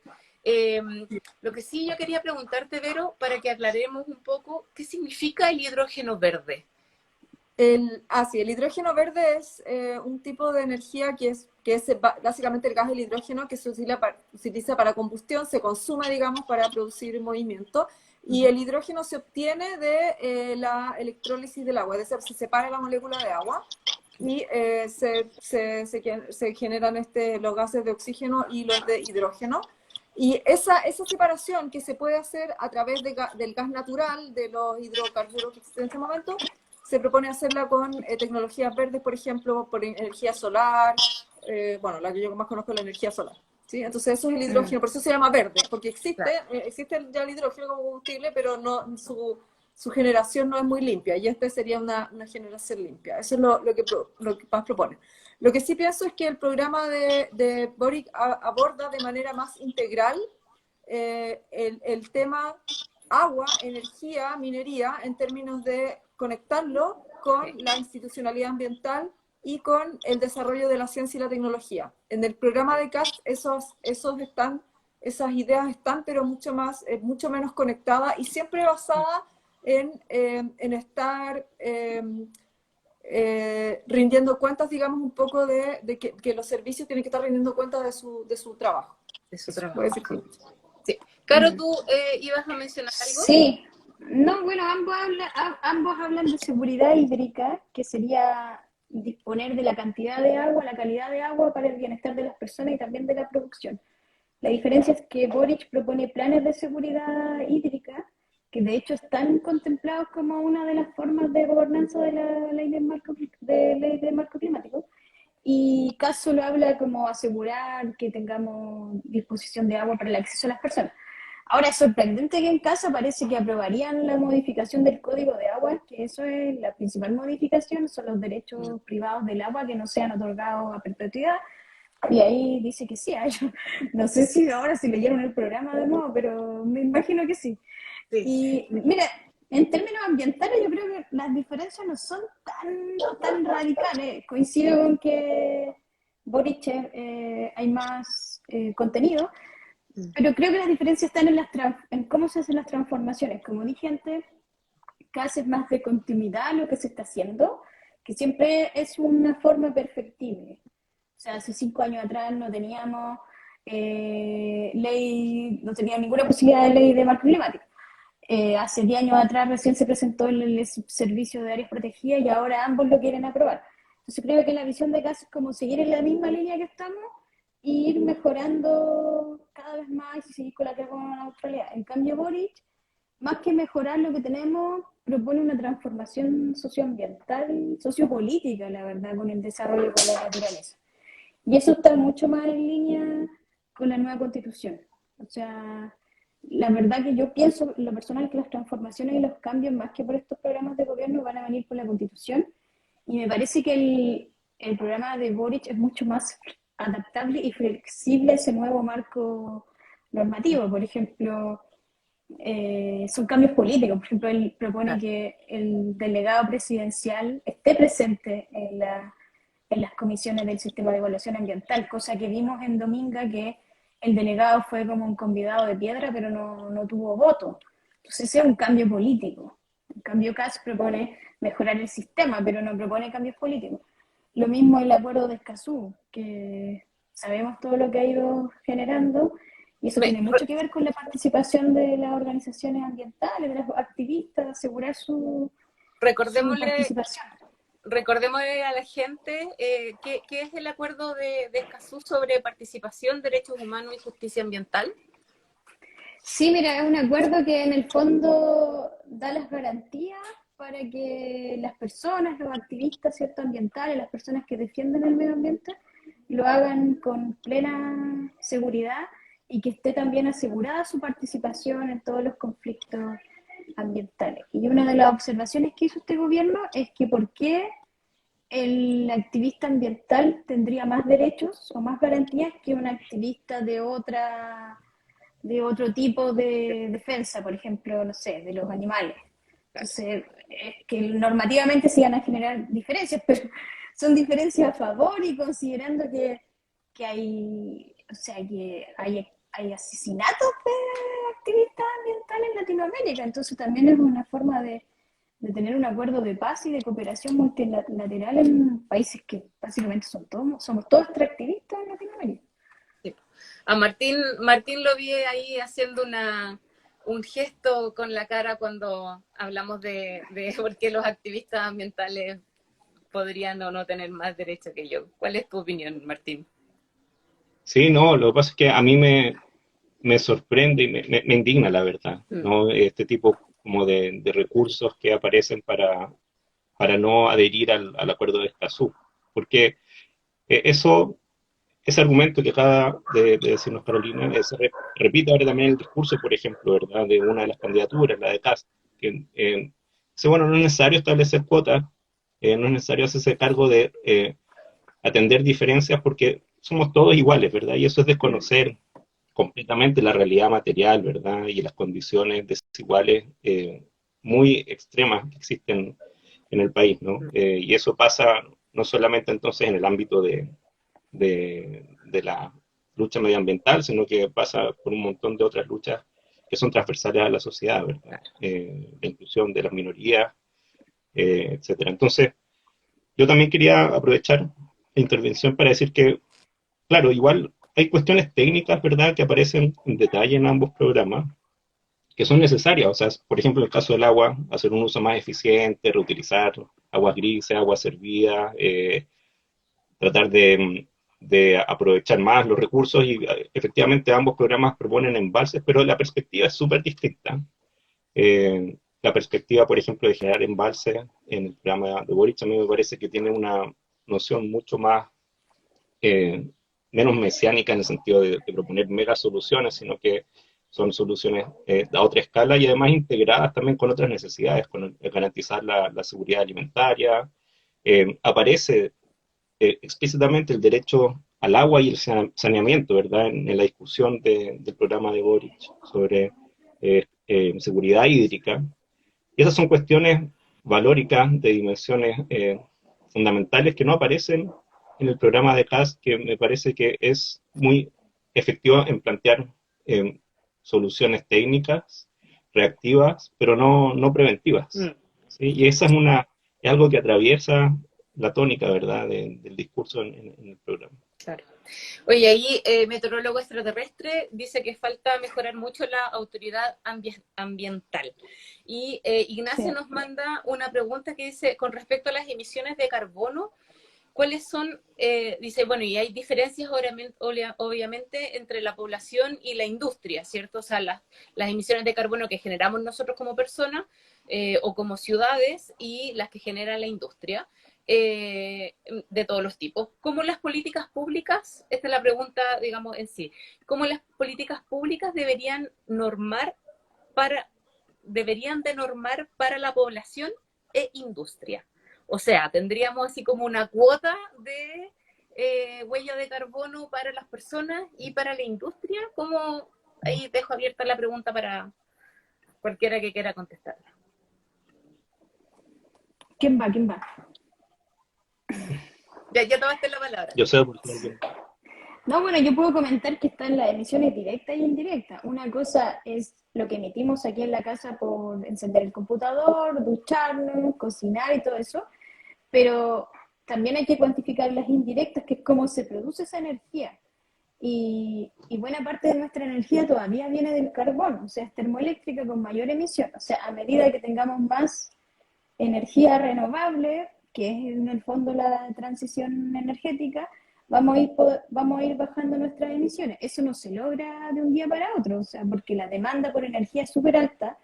Lo que sí yo quería preguntarte, Vero, para que aclaremos un poco, ¿qué significa el hidrógeno verde? Sí, el hidrógeno verde es un tipo de energía que es básicamente el gas del hidrógeno que se utiliza para combustión, se consume, digamos, para producir movimiento, y el hidrógeno se obtiene de la electrólisis del agua, es decir, se separa la molécula de agua y se generan los gases de oxígeno y los de hidrógeno. Y esa separación que se puede hacer a través del gas natural, de los hidrocarburos que existen en este momento, se propone hacerla con tecnologías verdes, por ejemplo, por energía solar, bueno, la que yo más conozco es la energía solar, ¿sí? Entonces eso es el hidrógeno, por eso se llama verde, porque existe ya el hidrógeno como combustible, pero no, su generación no es muy limpia, y este sería una generación limpia. Eso es lo que más propone. Lo que sí pienso es que el programa de Boric aborda de manera más integral el tema agua, energía, minería, en términos de conectarlo con la institucionalidad ambiental y con el desarrollo de la ciencia y la tecnología. En el programa de CAST esas ideas están, pero mucho menos conectadas y siempre basadas en estar rindiendo cuentas, digamos, un poco de que los servicios tienen que estar rindiendo cuentas de su trabajo. De su trabajo. Puede ser que... Sí. Caro, ¿tú ibas a mencionar algo? Sí, no, bueno, ambos hablan de seguridad hídrica, que sería disponer de la cantidad de agua, la calidad de agua para el bienestar de las personas y también de la producción. La diferencia es que Boric propone planes de seguridad hídrica, que de hecho están contemplados como una de las formas de gobernanza de la ley de marco climático. Y Kass solo habla como asegurar que tengamos disposición de agua para el acceso a las personas. Ahora, es sorprendente que en casa parece que aprobarían la modificación del Código de Agua, que eso es la principal modificación, son los derechos privados del agua que no sean otorgados a perpetuidad. Y ahí dice que sí. Yo no sé si ahora si leyeron el programa de nuevo, pero me imagino que sí. Y mira, en términos ambientales yo creo que las diferencias no son tan radicales. Coincido con que Boric hay más contenido, pero creo que las diferencias están en cómo se hacen las transformaciones. Como dije antes, cada vez es más de continuidad lo que se está haciendo, que siempre es una forma perfectible. O sea, hace 5 años atrás no teníamos no teníamos ninguna posibilidad de ley de marco climático. Hace 10 años atrás recién se presentó el servicio de áreas protegidas y ahora ambos lo quieren aprobar. Entonces creo que la visión de CAS es como seguir en la misma línea que estamos e ir mejorando cada vez más y seguir con la neutralidad. En cambio, Boric, más que mejorar lo que tenemos, propone una transformación socioambiental, sociopolítica, la verdad, con el desarrollo con la naturaleza. Y eso está mucho más en línea con la nueva constitución. O sea, la verdad que yo pienso, en lo personal, que las transformaciones y los cambios, más que por estos programas de gobierno, van a venir por la constitución. Y me parece que el programa de Boric es mucho más adaptable y flexible a ese nuevo marco normativo. Por ejemplo, son cambios políticos. Por ejemplo, él propone que el delegado presidencial esté presente en las comisiones del sistema de evaluación ambiental, cosa que vimos en Dominga, que el delegado fue como un convidado de piedra, pero no tuvo voto. Entonces ese es un cambio político. En cambio, Kast propone mejorar el sistema, pero no propone cambios políticos. Lo mismo el acuerdo de Escazú, que sabemos todo lo que ha ido generando, y eso tiene mucho que ver con la participación de las organizaciones ambientales, de los activistas, asegurar su participación. Recordémosle a la gente qué es el acuerdo de Escazú sobre participación, derechos humanos y justicia ambiental. Sí, mira, es un acuerdo que en el fondo da las garantías para que las personas, los activistas, ¿cierto?, ambientales, las personas que defienden el medio ambiente, lo hagan con plena seguridad y que esté también asegurada su participación en todos los conflictos ambientales. Y una de las observaciones que hizo este gobierno es que ¿por qué el activista ambiental tendría más derechos o más garantías que un activista de otro tipo de defensa, por ejemplo, no sé, de los animales? Entonces, es que normativamente se van a generar diferencias, pero son diferencias a favor y considerando que hay, o sea, que hay asesinatos de activistas ambientales en Latinoamérica, entonces también es una forma de tener un acuerdo de paz y de cooperación multilateral en países que básicamente somos todos extractivistas en Latinoamérica. Sí. A Martín lo vi ahí haciendo un gesto con la cara cuando hablamos de por qué los activistas ambientales podrían o no tener más derecho que yo. ¿Cuál es tu opinión, Martín? Sí, no, lo que pasa es que a mí me sorprende y me indigna, la verdad, ¿no? Este tipo como de recursos que aparecen para no adherir al acuerdo de Escazú. Porque ese argumento que acaba de decirnos Carolina, repite ahora también el discurso, por ejemplo, ¿verdad?, de una de las candidaturas, la de Kast, que dice, bueno, no es necesario establecer cuotas, no es necesario hacerse cargo de atender diferencias porque somos todos iguales, ¿verdad? Y eso es desconocer completamente la realidad material, ¿verdad? Y las condiciones desiguales muy extremas que existen en el país, ¿no? Y eso pasa no solamente entonces en el ámbito de la lucha medioambiental, sino que pasa por un montón de otras luchas que son transversales a la sociedad, ¿verdad? La inclusión de las minorías, etcétera. Entonces, yo también quería aprovechar la intervención para decir que, claro, igual hay cuestiones técnicas, ¿verdad?, que aparecen en detalle en ambos programas, que son necesarias. O sea, por ejemplo, en el caso del agua, hacer un uso más eficiente, reutilizar aguas grises, aguas servidas, tratar de aprovechar más los recursos y efectivamente ambos programas proponen embalses, pero la perspectiva es súper distinta. La perspectiva, por ejemplo, de generar embalses en el programa de Boric a mí me parece que tiene una noción mucho más menos mesiánica en el sentido de proponer mega soluciones, sino que son soluciones a otra escala y además integradas también con otras necesidades, con garantizar la seguridad alimentaria. Aparece explícitamente el derecho al agua y el saneamiento, ¿verdad? En la discusión del programa de Boric sobre seguridad hídrica. Y esas son cuestiones valóricas de dimensiones fundamentales que no aparecen en el programa de Kast, que me parece que es muy efectivo en plantear soluciones técnicas, reactivas, pero no preventivas. ¿Sí? Y esa es algo que atraviesa la tónica, ¿verdad?, del discurso en el programa. Claro. Oye, ahí meteorólogo extraterrestre dice que falta mejorar mucho la autoridad ambiental. Y Ignacia nos manda una pregunta que dice, con respecto a las emisiones de carbono, ¿cuáles son? Dice, bueno, y hay diferencias obviamente entre la población y la industria, ¿cierto? O sea, las emisiones de carbono que generamos nosotros como personas o como ciudades y las que genera la industria. De todos los tipos. ¿Cómo las políticas públicas, esta es la pregunta, digamos, en sí, cómo las políticas públicas deberían de normar para la población e industria? O sea, tendríamos así como una cuota de huella de carbono para las personas y para la industria. ¿Cómo? Ahí dejo abierta la pregunta para cualquiera que quiera contestarla. ¿Quién va? Ya tomaste la palabra. Yo sé por qué. No, bueno, yo puedo comentar que están las emisiones directas e indirectas. Una cosa es lo que emitimos aquí en la casa por encender el computador, ducharnos, cocinar y todo eso, pero también hay que cuantificar las indirectas, que es cómo se produce esa energía. Y buena parte de nuestra energía todavía viene del carbón, o sea, es termoeléctrica con mayor emisión. O sea, a medida que tengamos más energía renovable, que es en el fondo la transición energética, vamos a ir bajando nuestras emisiones. Eso no se logra de un día para otro, o sea, porque la demanda por energía es súper alta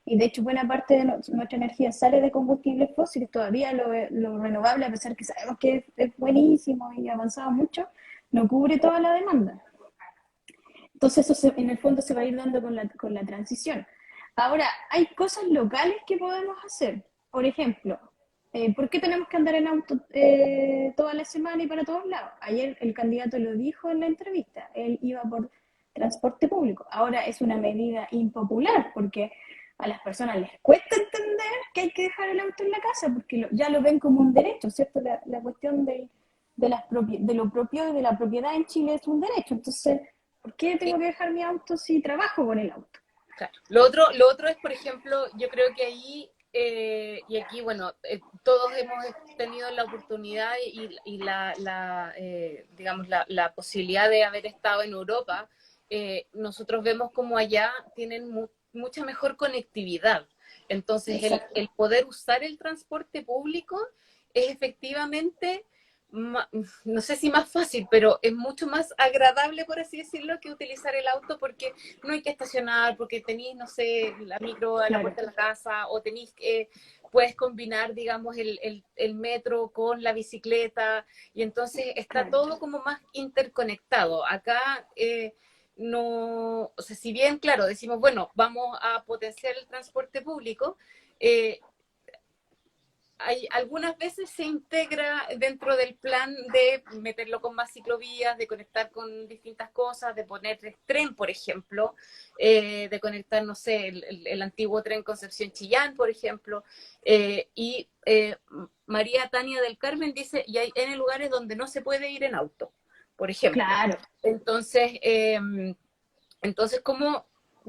y de hecho buena parte de nuestra energía sale de combustibles fósiles. Todavía lo renovable, a pesar que sabemos que es buenísimo y ha avanzado mucho, no cubre toda la demanda. Entonces en el fondo se va a ir dando con la transición. Ahora, hay cosas locales que podemos hacer. Por ejemplo, ¿por qué tenemos que andar en auto toda la semana y para todos lados? Ayer el candidato lo dijo en la entrevista, él iba por transporte público. Ahora es una medida impopular porque a las personas les cuesta entender que hay que dejar el auto en la casa porque ya lo ven como un derecho, ¿cierto? La cuestión de lo propio y de la propiedad en Chile es un derecho. Entonces, ¿por qué tengo que dejar mi auto si trabajo con el auto? Claro. Lo otro es, por ejemplo, yo creo que ahí, y aquí, bueno, todos hemos tenido la oportunidad y digamos, la posibilidad de haber estado en Europa. Nosotros vemos como allá tienen mucha mejor conectividad. Entonces, el poder usar el transporte público es efectivamente no sé si más fácil, pero es mucho más agradable, por así decirlo, que utilizar el auto porque no hay que estacionar, porque tenéis, no sé, la micro a la Claro. puerta de la casa, o tenéis puedes combinar, digamos, el metro con la bicicleta, y entonces está Claro. todo como más interconectado. Acá no, o sea, si bien, claro, decimos, bueno, vamos a potenciar el transporte público, algunas veces se integra dentro del plan de meterlo con más ciclovías, de conectar con distintas cosas, de poner tren, por ejemplo, de conectar, no sé, el antiguo tren Concepción-Chillán, por ejemplo, y María Tania del Carmen dice, y hay en lugares donde no se puede ir en auto, por ejemplo. Claro. Entonces,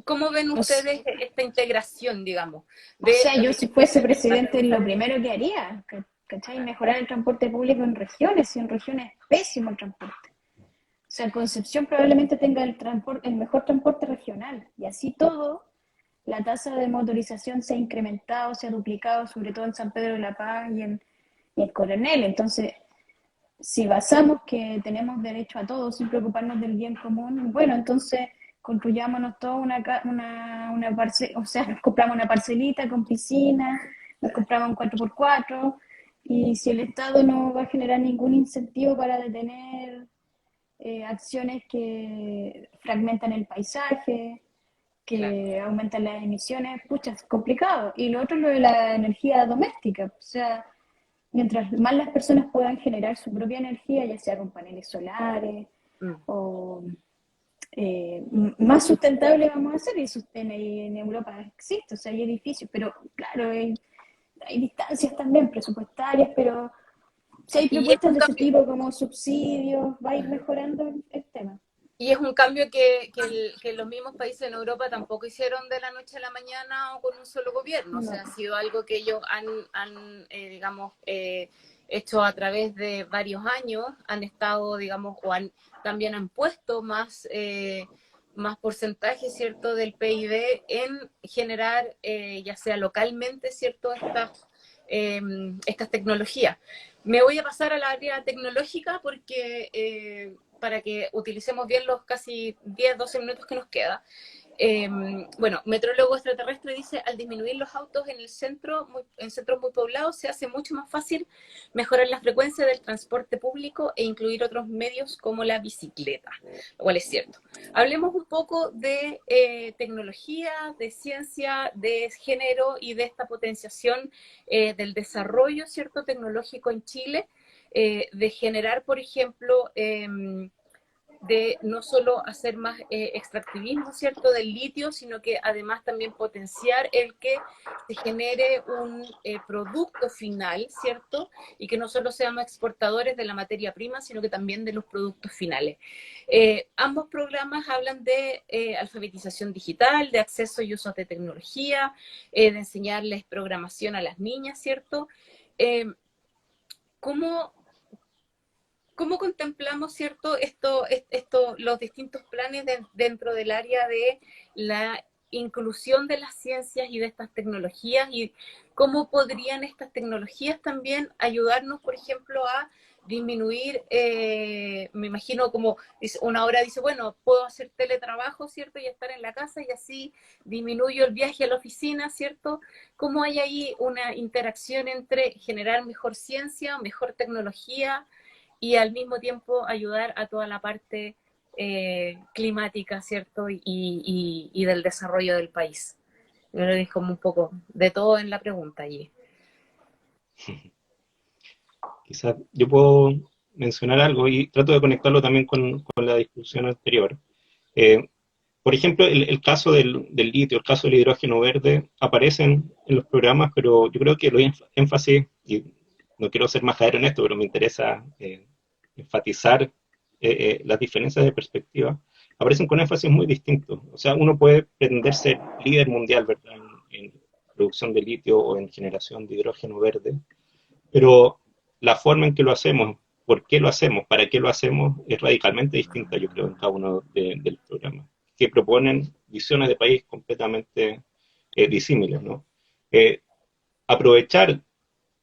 ¿cómo ven O, ustedes esta integración, digamos? o sea, yo si fuese De presidente, lo primero que haría, ¿cachai? Mejorar el transporte público en regiones, y en regiones es pésimo el transporte. O sea, Concepción probablemente tenga el mejor transporte regional, y así todo, la tasa de motorización se ha incrementado, se ha duplicado, sobre todo en San Pedro de la Paz y en Coronel. Entonces, si basamos que tenemos derecho a todo sin preocuparnos del bien común, bueno, entonces construyámonos toda una parcela, o sea, nos compramos una parcelita con piscina, nos compramos un 4x4, y si el Estado no va a generar ningún incentivo para detener acciones que fragmentan el paisaje, Claro. que aumentan las emisiones, pucha, es complicado. Y lo otro es lo de la energía doméstica, o sea, mientras más las personas puedan generar su propia energía, ya sea con paneles solares Mm. o más sustentable vamos a hacer, y en Europa existe, o sea, hay edificios, pero claro, hay distancias también presupuestarias, pero si hay Y es propuestas un de ese cambio, tipo como subsidios, va a ir mejorando el tema. y es un cambio que los mismos países en Europa tampoco hicieron de la noche a la mañana o con un solo gobierno. O No, sea, ha sido algo que ellos digamos, hecho a través de varios años. Han estado, digamos, también han puesto más porcentaje, ¿cierto?, del PIB en generar, ya sea localmente, ¿cierto?, estas tecnologías. Me voy a pasar a la área tecnológica porque para que utilicemos bien los casi 10, 12 minutos que nos queda. Bueno, Metrólogo Extraterrestre dice, al disminuir los autos en centros muy poblados, se hace mucho más fácil mejorar la frecuencia del transporte público e incluir otros medios como la bicicleta, lo cual es cierto. Hablemos un poco de tecnología, de ciencia, de género y de esta potenciación del desarrollo, ¿cierto?, tecnológico en Chile, de generar, por ejemplo, de no solo hacer más extractivismo, ¿cierto?, del litio, sino que además también potenciar el que se genere un producto final, ¿cierto?, y que no solo seamos exportadores de la materia prima, sino que también de los productos finales. Ambos programas hablan de alfabetización digital, de acceso y uso de tecnología, de enseñarles programación a las niñas, ¿cierto? ¿Cómo contemplamos, cierto, los distintos planes dentro del área de la inclusión de las ciencias y de estas tecnologías, y cómo podrían estas tecnologías también ayudarnos, por ejemplo, a disminuir, me imagino como una hora dice, bueno, puedo hacer teletrabajo, ¿cierto? Y estar en la casa y así disminuyo el viaje a la oficina, ¿cierto? ¿Cómo hay ahí una interacción entre generar mejor ciencia, mejor tecnología y al mismo tiempo ayudar a toda la parte climática, ¿cierto? Y del desarrollo del país? Yo creo que es como un poco de todo en la pregunta allí. Quizás yo puedo mencionar algo y trato de conectarlo también con la discusión anterior. Eh, por ejemplo, el caso del litio, el caso del hidrógeno verde, aparecen en los programas, pero yo creo que los énfasis, y no quiero ser majadero en esto, pero me interesa enfatizar las diferencias de perspectiva, aparecen con énfasis muy distintos. O sea, uno puede pretender ser líder mundial, ¿verdad?, en producción de litio o en generación de hidrógeno verde, pero la forma en que lo hacemos, por qué lo hacemos, para qué lo hacemos, es radicalmente distinta, yo creo, en cada uno de los programas, que proponen visiones de país completamente disímiles, ¿no? Aprovechar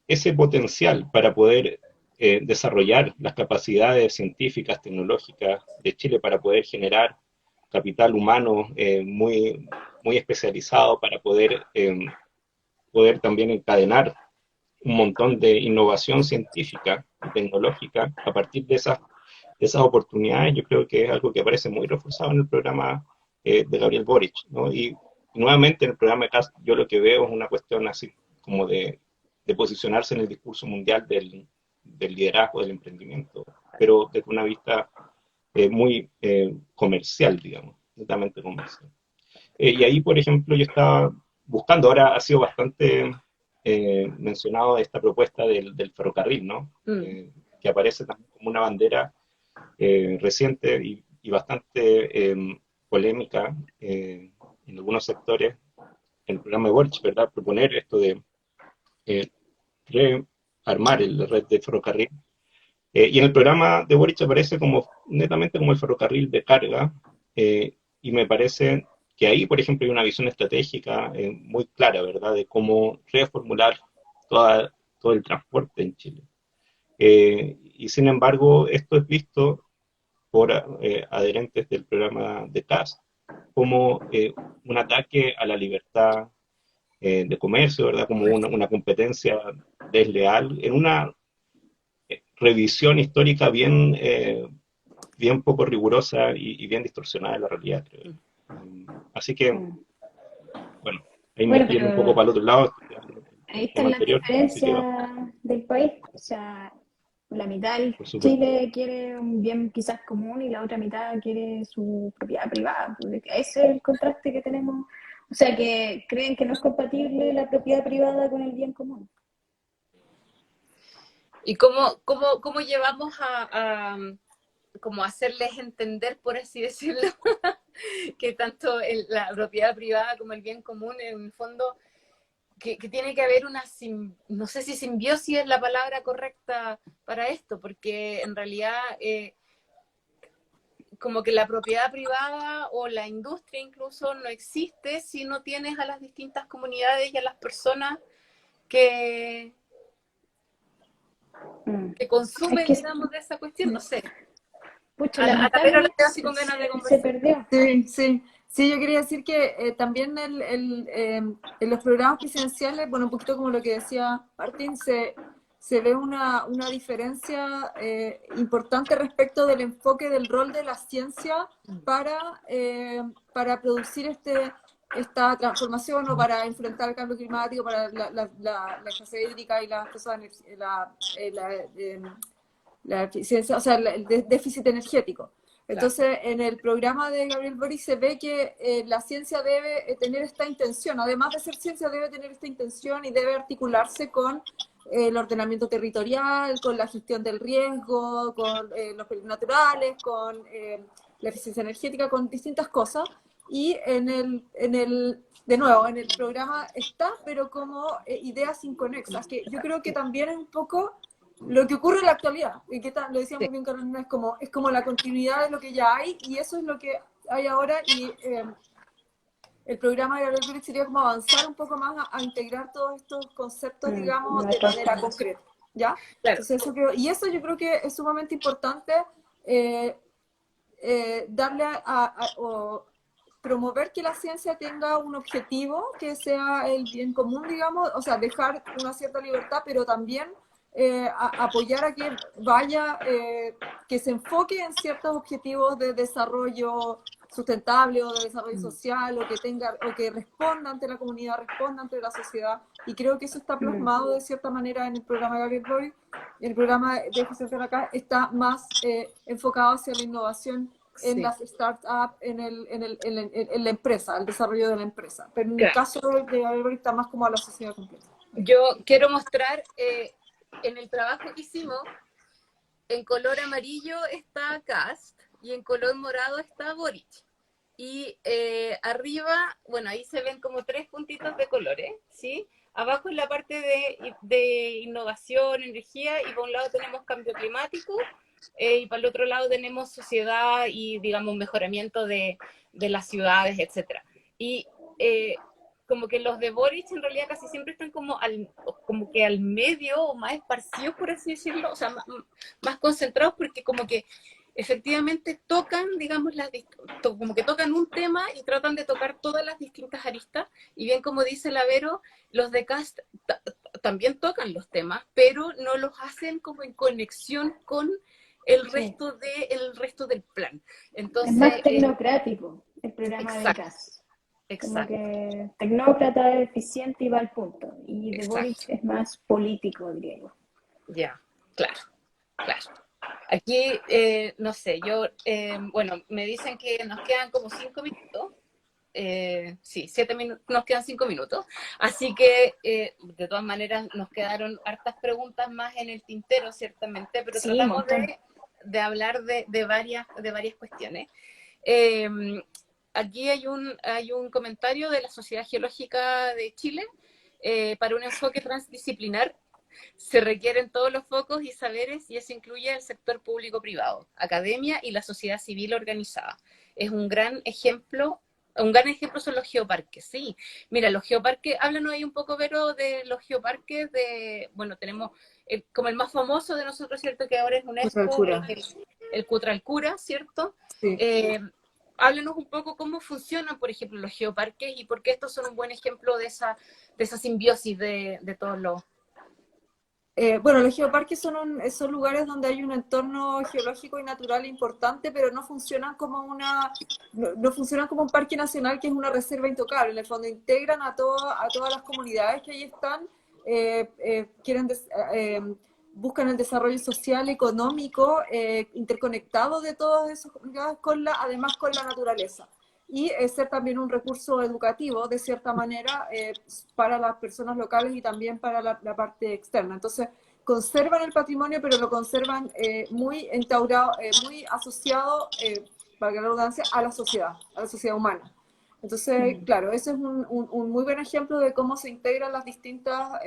ese potencial para poder desarrollar las capacidades científicas, tecnológicas de Chile para poder generar capital humano muy especializado para poder también encadenar un montón de innovación científica y tecnológica a partir de esas oportunidades. Yo creo que es algo que aparece muy reforzado en el programa de Gabriel Boric, ¿no? Y nuevamente en el programa de CAST yo lo que veo es una cuestión así como de posicionarse en el discurso mundial del liderazgo, del emprendimiento, pero desde una vista muy comercial, digamos, netamente comercial. Y ahí, por ejemplo, yo estaba buscando, ahora ha sido bastante mencionado esta propuesta del ferrocarril, ¿no? Que aparece también como una bandera reciente y bastante polémica en algunos sectores en el programa de Boric, ¿verdad? Proponer esto de rearmar la red de ferrocarril. Y en el programa de Boric aparece como netamente como el ferrocarril de carga, y me parece que ahí, por ejemplo, hay una visión estratégica muy clara, ¿verdad?, de cómo reformular todo el transporte en Chile. Y sin embargo, esto es visto por adherentes del programa de CAS como un ataque a la libertad de comercio, ¿verdad?, como una competencia desleal, en una revisión histórica bien poco rigurosa y bien distorsionada de la realidad, creo. Así que, bueno, ahí me Bueno, estoy yendo un poco pero para el otro lado, ahí el tema están las anterior, así que, diferencias del país. O sea, la mitad del por supuesto. Chile quiere un bien quizás común y la otra mitad quiere su propiedad privada. Ese es el contraste que tenemos. O sea, que creen que no es compatible la propiedad privada con el bien común. ¿Y cómo llevamos como hacerles entender, por así decirlo, que tanto la propiedad privada como el bien común, en el fondo, que tiene que haber no sé si simbiosis es la palabra correcta para esto, porque en realidad como que la propiedad privada o la industria incluso no existe si no tienes a las distintas comunidades y a las personas que consumen, Es que, digamos, de esa cuestión, no sé. pucha, A la Pero le lamentablemente quedo así con ganas de se conversar. perdió. Sí, sí. Sí, yo quería decir que también en los programas presidenciales, bueno, un poquito como lo que decía Martín, se ve una diferencia importante respecto del enfoque del rol de la ciencia para producir esta transformación o para enfrentar el cambio climático, para la escasez hídrica y las cosas, la eficiencia, o sea, el déficit energético. Entonces, en el programa de Gabriel Boric se ve que la ciencia debe tener esta intención, además de ser ciencia, debe tener esta intención y debe articularse con el ordenamiento territorial, con la gestión del riesgo, con los peligros naturales, con la eficiencia energética, con distintas cosas. Y de nuevo, en el programa está, pero como ideas inconexas, que yo creo que también es un poco lo que ocurre en la actualidad, y que lo decía muy bien Carolina, es como la continuidad de lo que ya hay, y eso es lo que hay ahora, y el programa de Gabriel Boric sería como avanzar un poco más a integrar todos estos conceptos, digamos, de manera concreta, ¿ya? Claro. Entonces, y eso yo creo que es sumamente importante, darle o promover que la ciencia tenga un objetivo que sea el bien común, digamos, o sea, dejar una cierta libertad, pero también apoyar a que vaya, que se enfoque en ciertos objetivos de desarrollo sustentable o de desarrollo social, o que tenga, o que responda ante la comunidad, responda ante la sociedad, y creo que eso está plasmado de cierta manera en el programa de Gabriel Boric. El programa de José acá está más enfocado hacia la innovación en las startups, en la empresa, el desarrollo de la empresa. Pero en el caso de Gabriel Boric está más como a la sociedad completa. Yo quiero mostrar, en el trabajo que hicimos, en color amarillo está Kast y en color morado está Boric. Y arriba, bueno, ahí se ven como 3 puntitos de colores, ¿sí? Abajo es la parte de innovación, energía, y por un lado tenemos cambio climático, y para el otro lado tenemos sociedad y, digamos, mejoramiento de las ciudades, etc. Y como que los de Boric en realidad casi siempre están como que al medio, o más esparcidos, por así decirlo, o sea, más concentrados, porque como que efectivamente tocan, digamos, como que tocan un tema y tratan de tocar todas las distintas aristas, y bien como dice la Vero, los de Kast también tocan los temas, pero no los hacen como en conexión con el resto del plan. Entonces, es más tecnocrático el programa de Kast. Como que tecnócrata, eficiente y va al punto. Y de Boric es más político, diría yo. Ya, claro. Aquí, no sé, bueno, me dicen que nos quedan como 5 minutos. Sí, 7 minutos, nos quedan 5 minutos. Así que, de todas maneras, nos quedaron hartas preguntas más en el tintero, ciertamente, pero sí, tratamos de hablar de varias cuestiones. Aquí hay un comentario de la Sociedad Geológica de Chile. Para un enfoque transdisciplinar se requieren todos los focos y saberes, y eso incluye el sector público-privado, academia y la sociedad civil organizada. Es un gran ejemplo son los geoparques, sí. Mira, los geoparques, háblanos ahí un poco, Vero, de los geoparques. Bueno, tenemos como el más famoso de nosotros, ¿cierto? Que ahora es UNESCO, el Cutralcura, ¿cierto? Sí. Háblanos un poco cómo funcionan, por ejemplo, los geoparques, y por qué estos son un buen ejemplo de esa simbiosis de todos los... Bueno, los geoparques son lugares donde hay un entorno geológico y natural importante, pero no funcionan como no funcionan como un parque nacional, que es una reserva intocable. En el fondo integran a todas las comunidades que ahí están, buscan el desarrollo social, económico, interconectado de todas esas comunidades, además con la naturaleza. Y ser también un recurso educativo, de cierta manera, para las personas locales y también para la parte externa. Entonces, conservan el patrimonio, pero lo conservan muy entaurado, muy asociado, para la redundancia, a la sociedad humana. Entonces, claro, ese es un muy buen ejemplo de cómo se integran las distintas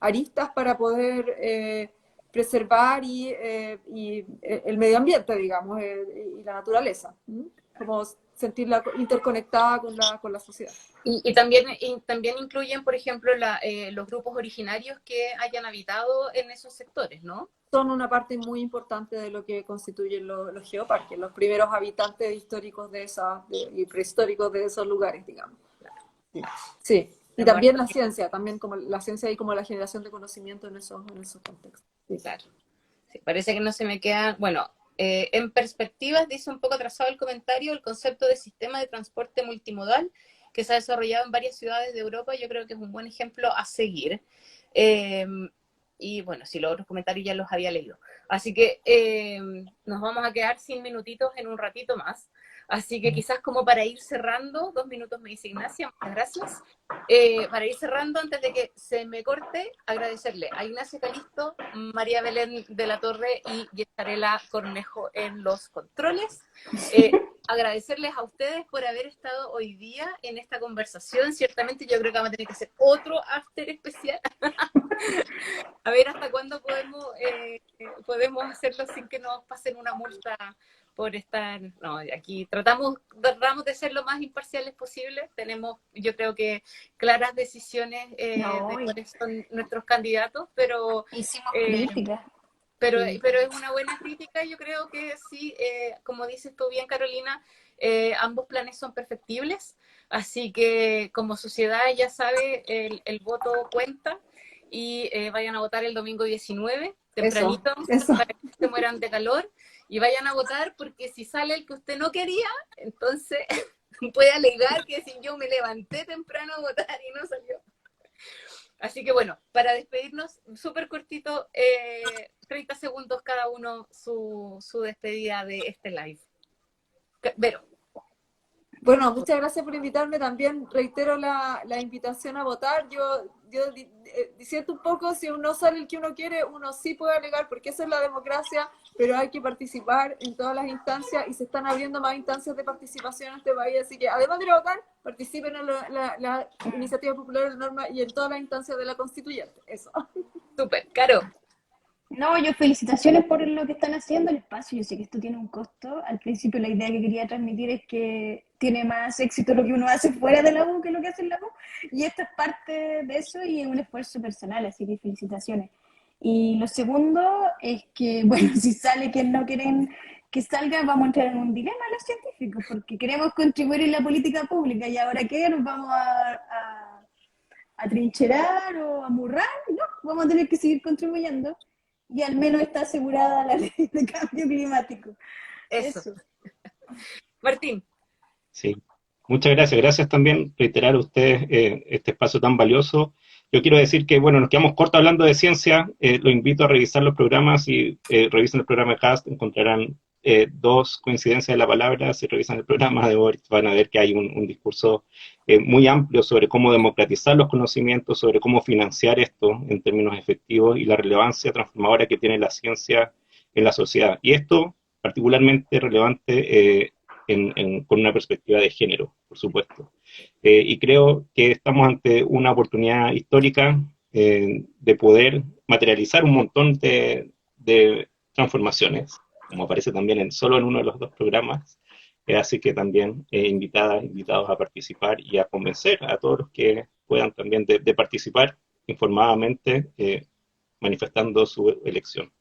aristas para poder preservar y el medio ambiente, digamos, y la naturaleza. Como sentirla interconectada con la sociedad. Y también incluyen, por ejemplo, los grupos originarios que hayan habitado en esos sectores, ¿no? Son una parte muy importante de lo que constituyen los geoparques, los primeros habitantes históricos y prehistóricos de esos lugares, digamos. Sí. Y también la ciencia, como la ciencia y como la generación de conocimiento en esos contextos. Sí. Claro. Sí, parece que no se me queda... Bueno, en perspectivas, dice un poco atrasado el comentario, el concepto de sistema de transporte multimodal que se ha desarrollado en varias ciudades de Europa, yo creo que es un buen ejemplo a seguir. y bueno, si los otros comentarios ya los había leído. Así que nos vamos a quedar sin minutitos en un ratito más. Así que quizás como para ir cerrando, 2 minutos me dice Ignacia, muchas gracias. Para ir cerrando, antes de que se me corte, agradecerle a Ignacia Calisto, María Belén de la Torre y Yesarela Cornejo en los controles. Agradecerles a ustedes por haber estado hoy día en esta conversación. Ciertamente yo creo que vamos a tener que hacer otro after especial. A ver hasta cuándo podemos hacerlo sin que nos pasen una multa por estar... No, aquí tratamos de ser lo más imparciales posible. Tenemos, yo creo que, claras decisiones de cuáles son nuestros candidatos, pero... Hicimos crítica. Pero es una buena crítica, yo creo que sí, como dices tú bien, Carolina, ambos planes son perfectibles, así que como sociedad ya sabe, el voto cuenta, y vayan a votar el domingo 19, tempranito, Eso. para que no se mueran de calor, y vayan a votar porque si sale el que usted no quería, entonces puede alegar que si yo me levanté temprano a votar y no salió. Así que bueno, para despedirnos, súper cortito, 30 segundos cada uno su despedida de este live. Vero. Bueno, muchas gracias por invitarme. También reitero la invitación a votar. Yo diciendo un poco, si no sale el que uno quiere, uno sí puede alegar, porque esa es la democracia, pero hay que participar en todas las instancias y se están abriendo más instancias de participación en este país. Así que además de ir a votar, participen en la iniciativa popular de la norma y en todas las instancias de la constituyente. Eso. Súper. Caro. No, yo felicitaciones por lo que están haciendo el espacio. Yo sé que esto tiene un costo. Al principio la idea que quería transmitir es que tiene más éxito lo que uno hace fuera de la U que lo que hace en la U. Y esto es parte de eso y es un esfuerzo personal, así que felicitaciones. Y lo segundo es que, bueno, si sale quien no quieren que salga, vamos a entrar en un dilema los científicos, porque queremos contribuir en la política pública y ahora ¿qué? ¿Nos vamos a trincherar o a murrar? No, vamos a tener que seguir contribuyendo. Y al menos está asegurada la ley de cambio climático. Eso. Martín. Sí, muchas gracias. Gracias también, reiterar a ustedes este espacio tan valioso. Yo quiero decir que, bueno, nos quedamos cortos hablando de ciencia. Lo invito a revisar los programas. Si revisan el programa de Cast, encontrarán 2 coincidencias de la palabra. Si revisan el programa de hoy, van a ver que hay un discurso muy amplio sobre cómo democratizar los conocimientos, sobre cómo financiar esto en términos efectivos y la relevancia transformadora que tiene la ciencia en la sociedad. Y esto particularmente relevante con una perspectiva de género, por supuesto. Y creo que estamos ante una oportunidad histórica de poder materializar un montón de transformaciones, como aparece también solo en uno de los 2 programas. Así que también invitados a participar y a convencer a todos los que puedan también de participar informadamente, manifestando su elección.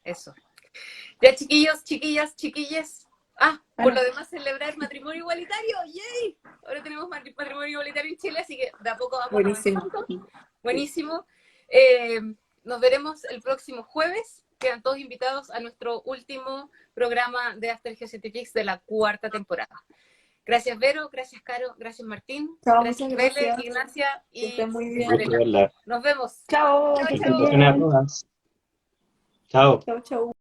Eso. Ya, chiquillos, chiquillas, chiquilles. Por lo demás, celebrar matrimonio igualitario. ¡Yay! Ahora tenemos matrimonio igualitario en Chile, así que de a poco vamos avanzando. Buenísimo. Nos veremos el próximo jueves. Quedan todos invitados a nuestro último programa de After Geocientifics de la 4ª temporada. Gracias, Vero. Gracias, Caro. Gracias, Martín. Chao, gracias, muchas Bele, gracias. Ignacia y Que estén muy bien. Marela. Nos vemos. Chao, Chao, que estén chao. Felicitaciones a bien. todas. Chao. Chau, chau.